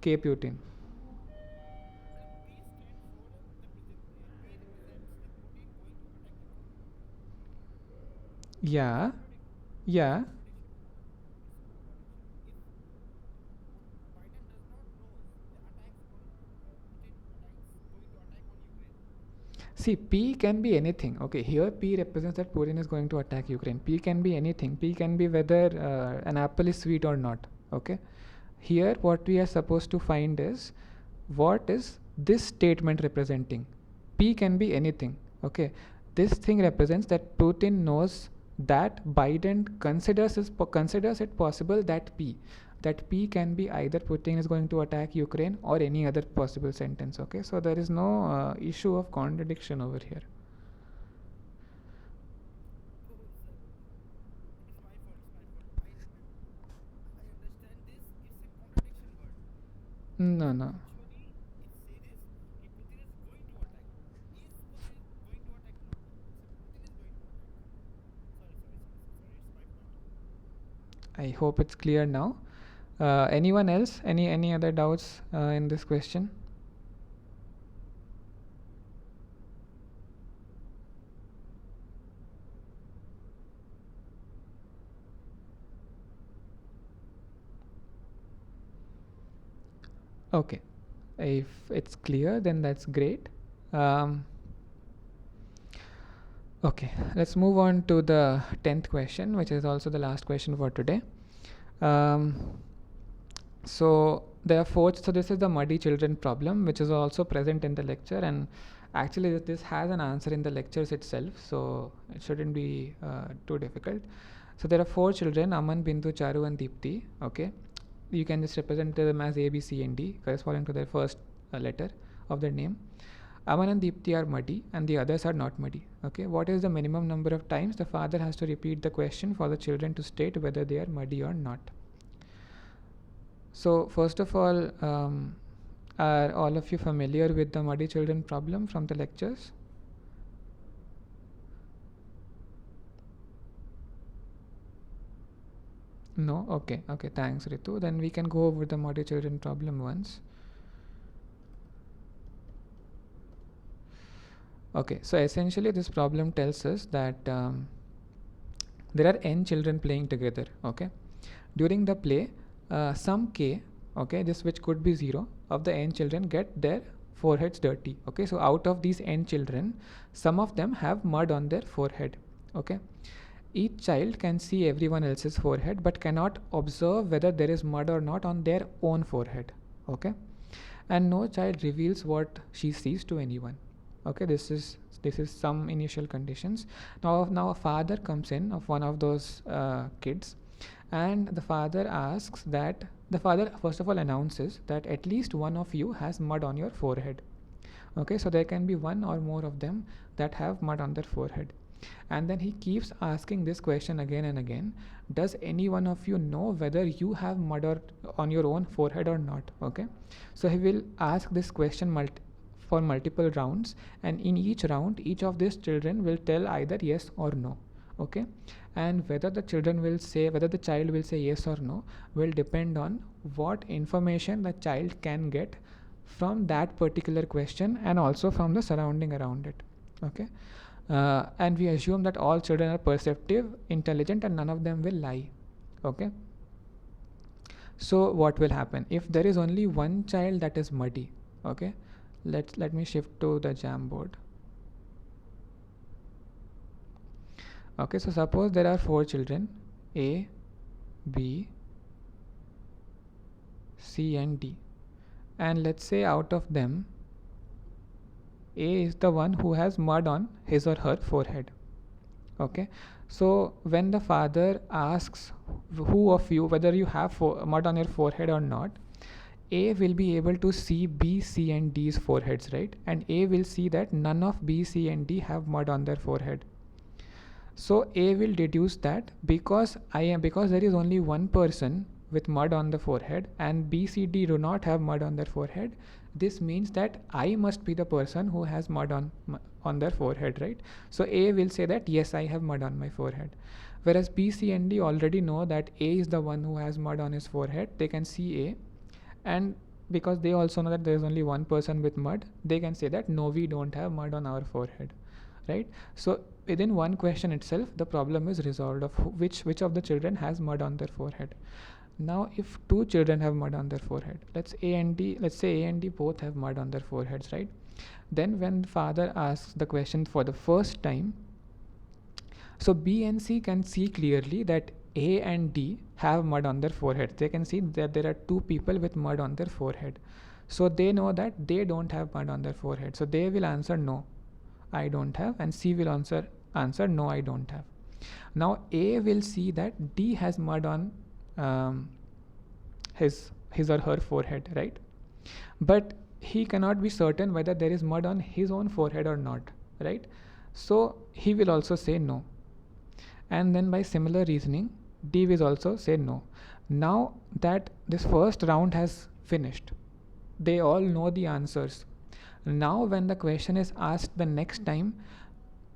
K Putin?
Sir, P stands for P represents the Putin going to attack Ukraine. It's a
Yeah.
contradiction. It's a
Yeah.
contradiction. It's a contradiction. If Biden does not know the attacks on Putin attacks going to attack on Ukraine.
See, P can be anything. Okay, here P represents that Putin is going to attack Ukraine. P can be anything. P can be whether an apple is sweet or not. Okay, here what we are supposed to find is what is this statement representing. P can be anything. Okay, this thing represents that Putin knows that Biden considers it possible that P can be either Putin is going to attack Ukraine or any other possible sentence. Okay, so there is no issue of contradiction over here.
Oh, sir, it's my fault. It's my fault. I understand this. It's a contradiction word.
No,
So
no.
actually, it says कि Putin is going to attack. Is Putin going to attack? No. So Putin is going to attack. Sorry. It's my fault.
I hope it's clear now. Anyone else? Any other doubts in this question? Okay, if it's clear, then that's great. Um, okay, let's move on to the 10th question, which is also the last question for today. Um, so there are four. So this is the muddy children problem, which is also present in the lecture, and actually this has an answer in the lectures itself, so it shouldn't be too difficult. So there are four children: Aman, Bindu, Charu, and Deepti. Okay, you can just represent them as A, B, C, and D, corresponding to their first letter of their name. Aman and Deepti are muddy, and the others are not muddy. Okay, what is the minimum number of times the father has to repeat the question for the children to state whether they are muddy or not? So first of all, are all of you familiar with the muddy children problem from the lectures? No? Okay. Okay. Thanks, Ritu. Then we can go over the muddy children problem once. Okay. So essentially, this problem tells us that there are n children playing together. Okay. During the play, some k, okay, this which could be 0 of the n children get their foreheads dirty. Okay. So out of these n children, some of them have mud on their forehead. Okay. Each child can see everyone else's forehead but cannot observe whether there is mud or not on their own forehead. Okay, and no child reveals what she sees to anyone. Okay, this is some initial conditions. Now a father comes in of one of those kids, and the father asks that the father first of all announces that at least one of you has mud on your forehead. Okay, so there can be one or more of them that have mud on their forehead, and then he keeps asking this question again and again: does any one of you know whether you have mud on your own forehead or not? Okay, so he will ask this question for multiple rounds, and in each round each of these children will tell either yes or no. Okay, and whether the child will say yes or no will depend on what information the child can get from that particular question and also from the surrounding around it. Okay, and we assume that all children are perceptive, intelligent, and none of them will lie. Okay, so what will happen if there is only one child that is muddy? Okay, let me shift to the Jamboard. Okay, so suppose there are 4 children, A, B, C and D, and let's say out of them A is the one who has mud on his or her forehead. Okay, so when the father asks who of you whether you have mud on your forehead or not, A will be able to see B, C and D's foreheads, right? And A will see that none of B, C and D have mud on their forehead. So A will deduce that because there is only one person with mud on the forehead and B, C, D do not have mud on their forehead, this means that I must be the person who has mud on their forehead, right? So A will say that yes, I have mud on my forehead. Whereas B, C and D already know that A is the one who has mud on his forehead. They can see A, and because they also know that there is only one person with mud, they can say that no, we don't have mud on our forehead, right? So within one question itself the problem is resolved of which of the children has mud on their forehead. Now if 2 children have mud on their forehead, let's say A and D both have mud on their foreheads, right? Then when father asks the question for the first time, so B and C can see clearly that A and D have mud on their forehead. They can see that there are 2 people with mud on their forehead. So they know that they don't have mud on their forehead. So they will answer no, I don't have, and C will answer no, I don't have. Now A will see that D has mud on his or her forehead, right? But he cannot be certain whether there is mud on his own forehead or not, right? So he will also say no. And then by similar reasoning, D will also say no. Now that this first round has finished, they all know the answers. Now when the question is asked the next time,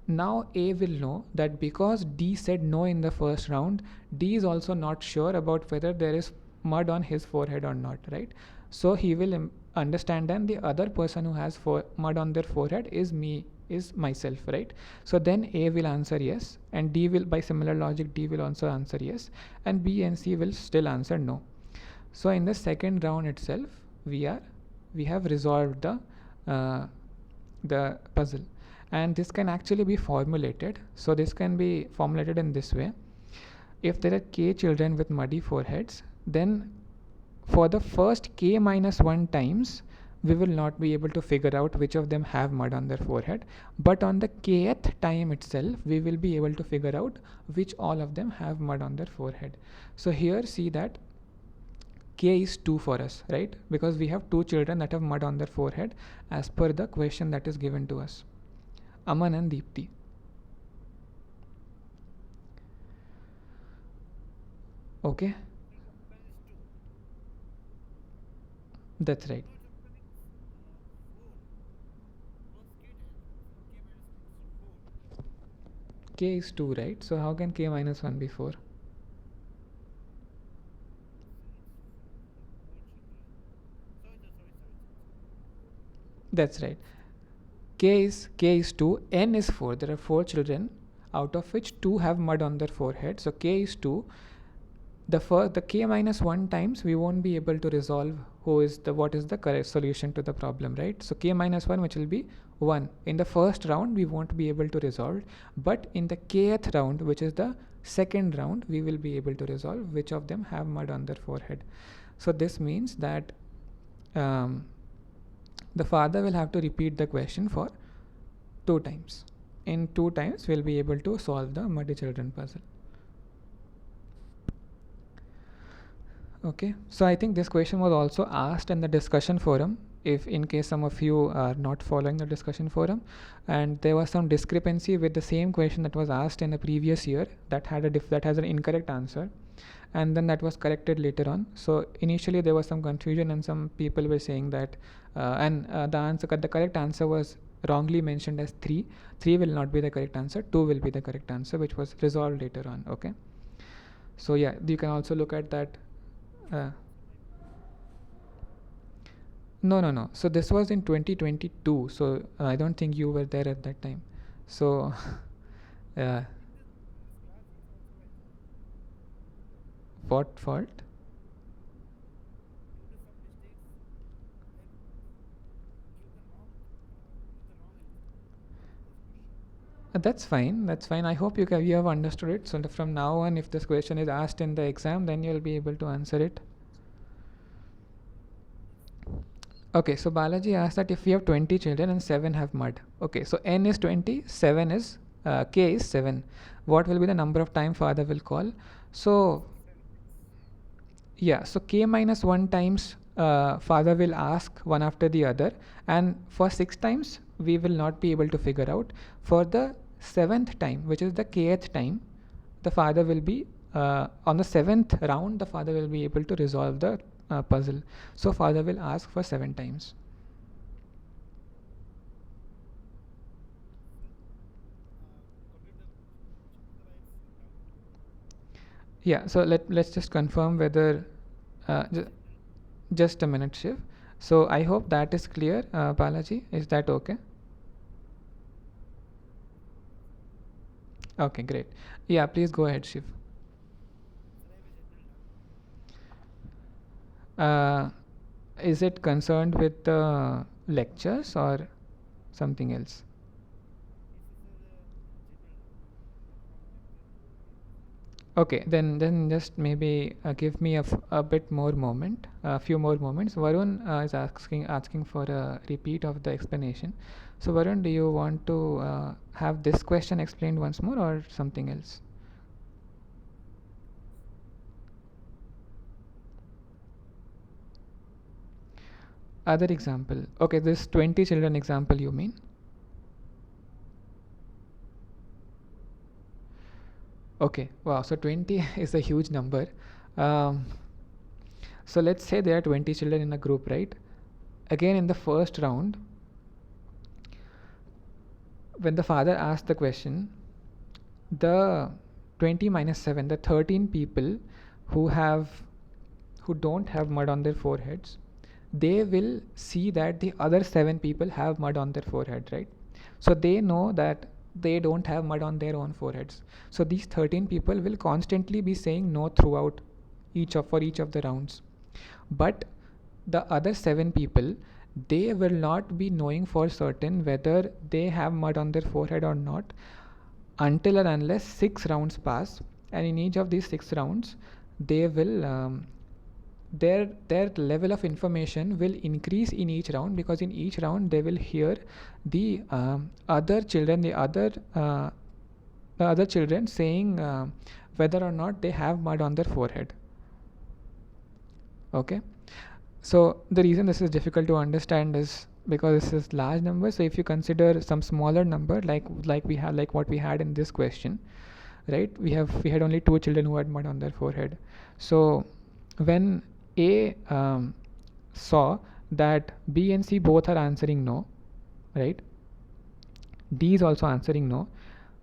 now A will know that because D said no in the first round, D is also not sure about whether there is mud on his forehead or not, right? So he will understand that the other person who has mud on their forehead is myself, right? So then A will answer yes, and D will, by similar logic, D will also answer yes, and B and C will still answer no. So in the second round itself, we have resolved the puzzle, and this can actually be formulated. So this can be formulated in this way: if there are k children with muddy foreheads, then for the first k minus 1 times we will not be able to figure out which of them have mud on their forehead, but on the kth time itself we will be able to figure out which all of them have mud on their forehead. So here see that k is 2 for us, right? Because we have 2 children that have mud on their forehead as per the question that is given to us. Aman and Deepti. Okay, that's right. K is 2, right? So how can k minus 1 be 4? That's right. K is 2, n is 4. There are 4 children, out of which 2 have mud on their forehead. So k is 2. The k minus 1 times we won't be able to resolve what is the correct solution to the problem, right? So k minus 1, which will be 1. In the first round we won't be able to resolve, but in the kth round, which is the second round, we will be able to resolve which of them have mud on their forehead. So this means that the father will have to repeat the question for 2 times. In 2 times we'll be able to solve the muddy children puzzle. Okay, so I think this question was also asked in the discussion forum, if in case some of you are not following the discussion forum, and there was some discrepancy with the same question that was asked in the previous year that has an incorrect answer. and then that was corrected later on. So initially there was some confusion and some people were saying that the correct answer was wrongly mentioned as 3. 3 will not be the correct answer, 2 will be the correct answer, which was resolved later on. Okay, so yeah, you can also look at that. uh, no, so this was in 2022, so I don't think you were there at that time. So uh, what fault? That's fine. That's fine. I hope you have understood it. So from now on, if this question is asked in the exam, then you'll be able to answer it. Okay. So Balaji asked that if we have 20 children and 7 have mud. Okay. So n is 20, 7 is k is 7. What will be the number of time father will call? So yeah. So k minus 1 times father will ask one after the other, and for 6 times we will not be able to figure out. For the 7th time, which is the kth time, the father will be on the 7th round, the father will be able to resolve the puzzle. So father will ask for 7 times. Yeah, so let's just confirm whether just a minute, Shiv. So I hope that is clear. Balaji, is that okay? Okay, great. Yeah, please go ahead, Shiv. uh, is it concerned with the lectures or something else? Okay, then just maybe give me a bit more moment, a few more moments. Varun is asking for a repeat of the explanation. So Varun, do you want to have this question explained once more or something else? Other example. Okay, this 20 children example you mean? Okay, wow. So 20 is a huge number. Um, so let's say there are 20 children in a group, right? Again, in the first round, when the father asked the question, the 20 minus 7, the 13 people who have who don't have mud on their foreheads, they will see that the other 7 people have mud on their forehead, right? So they know that they don't have mud on their own foreheads. So these 13 people will constantly be saying no throughout each of the rounds. But the other 7 people, they will not be knowing for certain whether they have mud on their forehead or not until and unless 6 rounds pass, and in each of these 6 rounds they will their level of information will increase in each round, because in each round they will hear the other children the other children saying whether or not they have mud on their forehead. Okay, so the reason this is difficult to understand is because this is large number. So if you consider some smaller number, like what we had in this question, right? We had only 2 children who had mud on their forehead. So when A saw that B and C both are answering no, right? D is also answering no,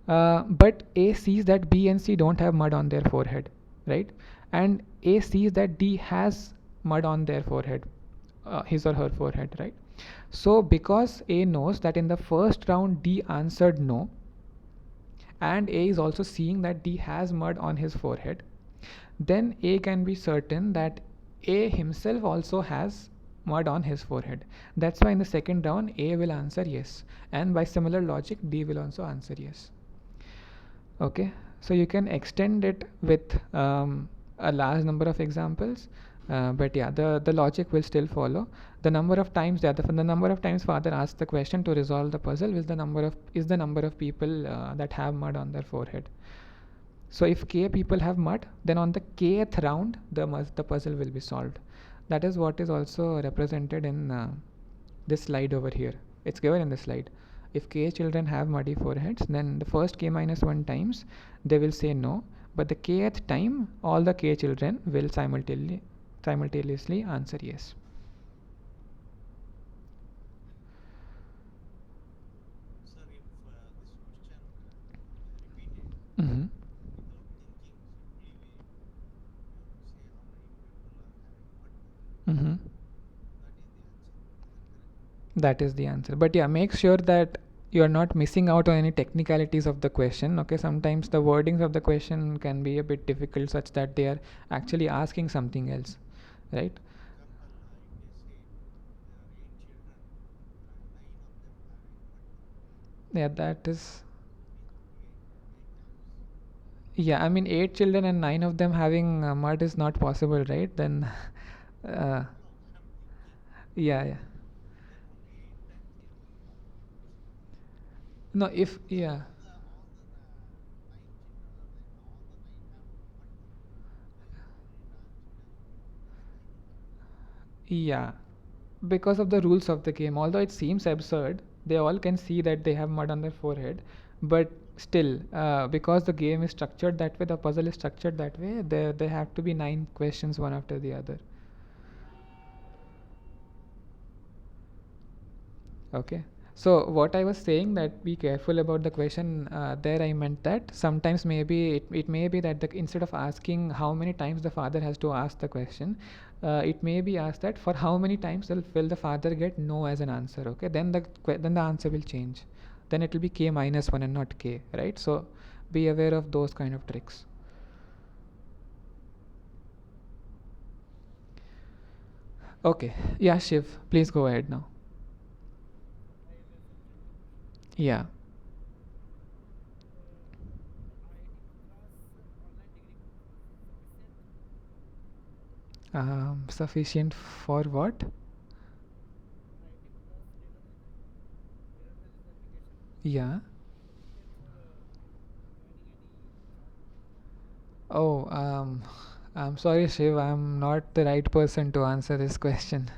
but A sees that B and C don't have mud on their forehead, right? And A sees that D has mud on their forehead, his or her forehead, right? So because A knows that in the first round D answered no, and A is also seeing that D has mud on his forehead, then A can be certain that A himself also has mud on his forehead. That's why in the second round A will answer yes, and by similar logic D will also answer yes. Okay, so you can extend it with a large number of examples, but yeah, the logic will still follow. The number of times the number of times father asks the question to resolve the puzzle is the number of people that have mud on their forehead. So if k people have mud, then on the kth round the puzzle will be solved. That is what is also represented in this slide over here. It's given in the slide. If k children have muddy foreheads, then the first k minus 1 times they will say no, but the kth time all the k children will simultaneously answer yes.
Sir, if this question repeated
Mm-hmm.
without thinking, simply we say how many people are having what mode.
Mm-hmm.
That is the answer. Is that correct?
That is the answer. But yeah, make sure that you are not missing out on any technicalities of the question. Okay, sometimes the wordings of the question can be a bit difficult, such that they are actually asking something else, right?
For example, if they say there are 8 children and 9 of them having mud,
Yeah, that is.
means eight times.
Yeah, I mean, 8 children and 9 of them having mud is not possible, right? Then, uh,
No, I am thinking.
yeah, yeah.
Then only 8 times he will ask that question.
No, if
So
yeah,
all the 9 children are there. All the 9 have mud. Then only 9 children should ask 9 in that way.
yeah, because of the rules of the game. Although it seems absurd, they all can see that they have mud on their forehead, but still, because the game is structured that way, the puzzle is structured that way. There have to be 9 questions one after the other. Okay. So what I was saying, that be careful about the question, there I meant that sometimes maybe it may be that instead of asking how many times the father has to ask the question, it may be asked that for how many times will the father get no as an answer. Okay, then then the answer will change. Then it will be k minus 1 and not k, right? So be aware of those kind of tricks. Okay. Yeah, Shiv, please go ahead now.
So I have a subjective question.
Yeah.
The IIT Madras online degree course is sufficient.
Sufficient for what?
IIT Madras data analysis application
Yeah.
sufficient for joining any job.
Oh, I'm sorry, Shiv. I'm not the right person to answer this question.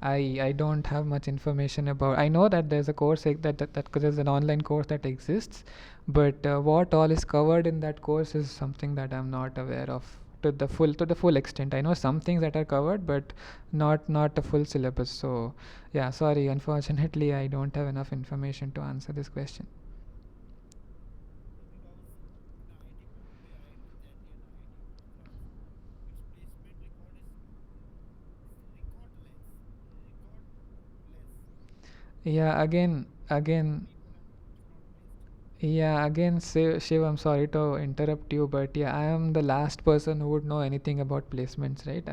I don't have much information about. I know that there's a course that there's an online course that exists, but what all is covered in that course is something that I'm not aware of to the full extent. I know some things that are covered, but not a full syllabus. So, yeah, sorry. Unfortunately, I don't have enough information to answer this question.
Because in IIT Bombay, IIT Delhi, and IIT Madras, its placement record is recordless. Recordless.
Yeah, again,
People are not placed.
yeah, again, Shiv, I'm sorry to interrupt you, but yeah, I am the last person who would know anything about placements, right?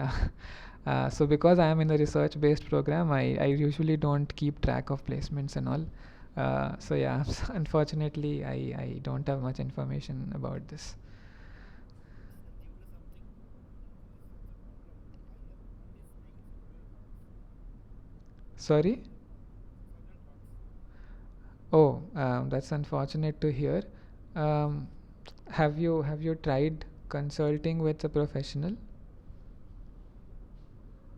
So because I am in a research-based program, I usually don't keep track of placements and all. So yeah, unfortunately, I don't have much information about this.
Sir, due to something, this is the problem. I have only saying several words.
Sorry?
Several words.
Oh, that's unfortunate to hear. Um, have you tried consulting with a professional?
Yes, sir.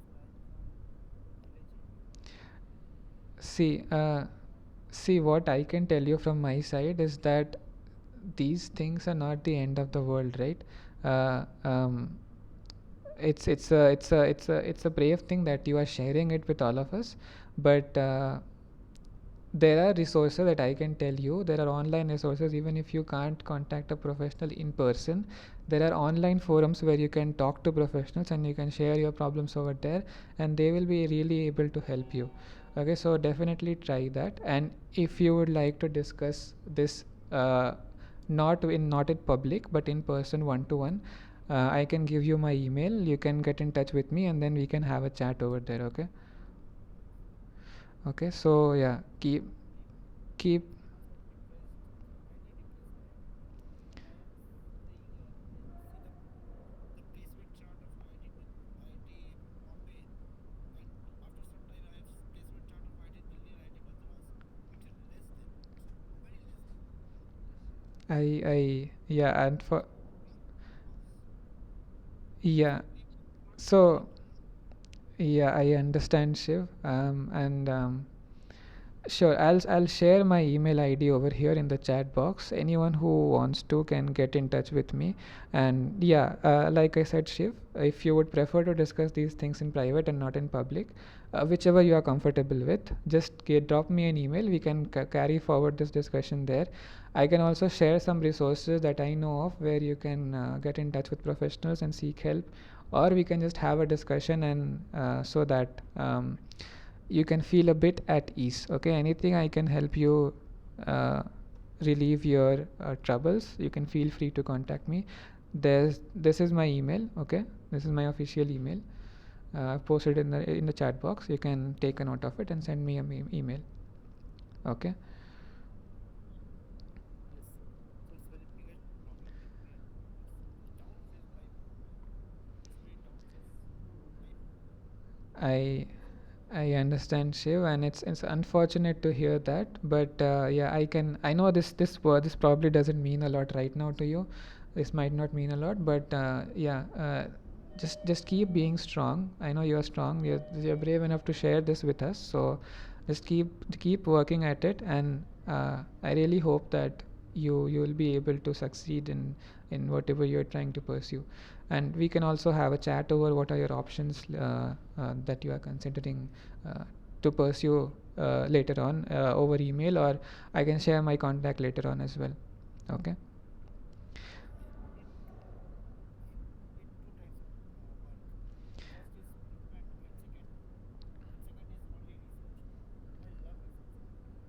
I am from village area.
See, what I can tell you from my side is that these things are not the end of the world, right? Uh, um, it's a brave thing that you are sharing it with all of us, but there are resources that I can tell you. There are online resources, even if you can't contact a professional in person. There are online forums where you can talk to professionals and you can share your problems over there, and they will be really able to help you. Okay, so definitely try that. And if you would like to discuss this, not in public, but in person, one to one, I can give you my email. You can get in touch with me, and then we can have a chat over there. Okay.
Okay, sir.
Okay. So yeah, keep.
Sir, depressed. Highly depressed I am. I am saying, see the placement chart of IIT Bombay, and after some time I have placement chart of IIT Delhi and IIT Madras. It's less than, very less than.
Yeah, and for
Because
yeah,
people are not
so
applying.
yeah, I understand, Shiv. And Sure, I'll share my email ID over here in the chat box. Anyone who wants to can get in touch with me. And yeah, like I said, Shiv, if you would prefer to discuss these things in private and not in public, whichever you are comfortable with, just drop me an email. We can carry forward this discussion there. I can also share some resources that I know of where you can get in touch with professionals and seek help, or we can just have a discussion and so that you can feel a bit at ease. Okay, anything I can help you uh, relieve your troubles, you can feel free to contact me. This is my email. Okay, this is my official email. I've posted in the chat box. You can take a note of it and send me an email. Okay.
Yes, so it's very biggest problem with me, and it's doubts is life. This many doubts is life.
I I understand, Shiv, and it's unfortunate to hear that. But yeah, I know this probably doesn't mean a lot right now to you. This might not mean a lot, but yeah, just keep being strong. I know you're strong. You're brave enough to share this with us. So just keep working at it, and I really hope that you'll be able to succeed in whatever you're trying to pursue. And we can also have a chat over what are your options that you are considering uh, to pursue later on over email, or I can share my contact later on as well. Okay.
I need two types of work. First is impact, and second is only research. I love research.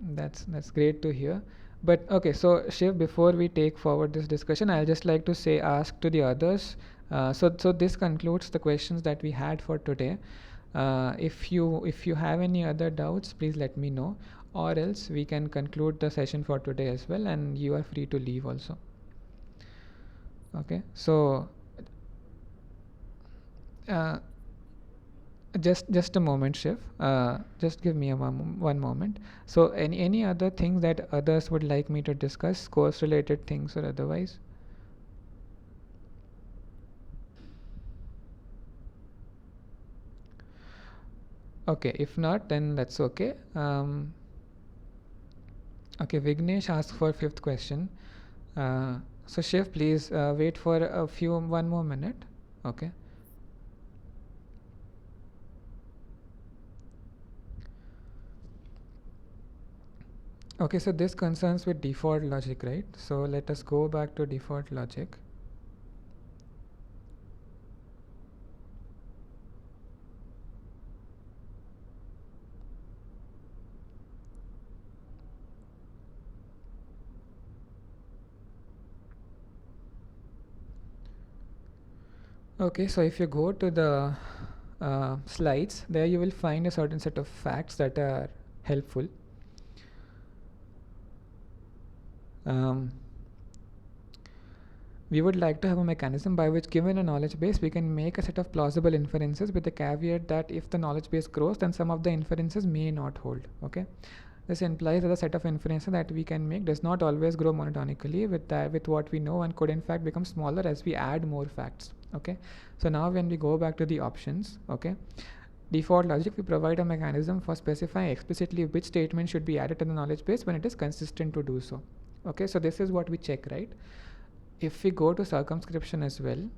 I love research.
That's great to hear. But okay, so Shiv, before we take forward this discussion, I'll just like to say ask to the others. So this concludes the questions that we had for today. If you have any other doubts, please let me know, or else we can conclude the session for today as well, and you are free to leave also. Okay. So uh, just a moment, Shiv. Just give me one moment. So any other things that others would like me to discuss, course related things or otherwise? Okay, if not, then that's okay. Okay, Vignesh asked for fifth question. So Shiv, please wait for one more minute. Okay.
Yes.
Okay, so this concerns with default logic, right? So let us go back to default logic. Okay, so if you go to the slides, there you will find a certain set of facts that are helpful. Um, we would like to have a mechanism by which, given a knowledge base, we can make a set of plausible inferences with the caveat that if the knowledge base grows, then some of the inferences may not hold. Okay, this implies that the set of inferences that we can make does not always grow monotonically with what we know, and could in fact become smaller as we add more facts. Okay, so now when we go back to the options, okay, default logic, we provide a mechanism for specifying explicitly which statement should be added to the knowledge base when it is consistent to do so. Okay, so this is what we check, right? If we go to circumscription as well,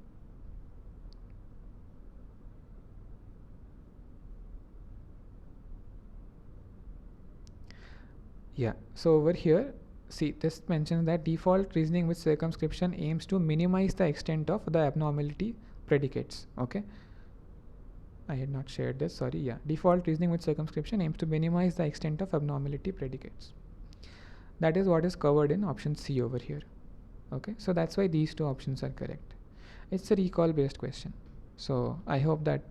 yeah, so over here, see, this mentions that default reasoning with circumscription aims to minimize the extent of the abnormality predicates. Okay, I had not shared this, sorry. Yeah, default reasoning with circumscription aims to minimize the extent of abnormality predicates. That is what is covered in option C over here. Okay, so that's why these two options are correct. It's a recall based question, so I hope that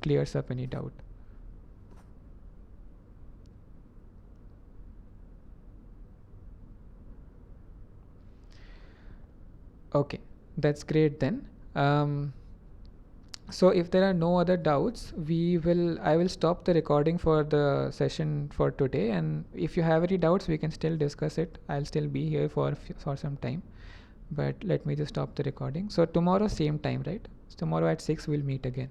clears up any doubt. Okay, that's great then. So if there are no other doubts, I will stop the recording for the session for today, and if you have any doubts, we can still discuss it. I'll still be here for some time, but let me just stop the recording. So tomorrow same time, right? So tomorrow at 6 we'll meet again.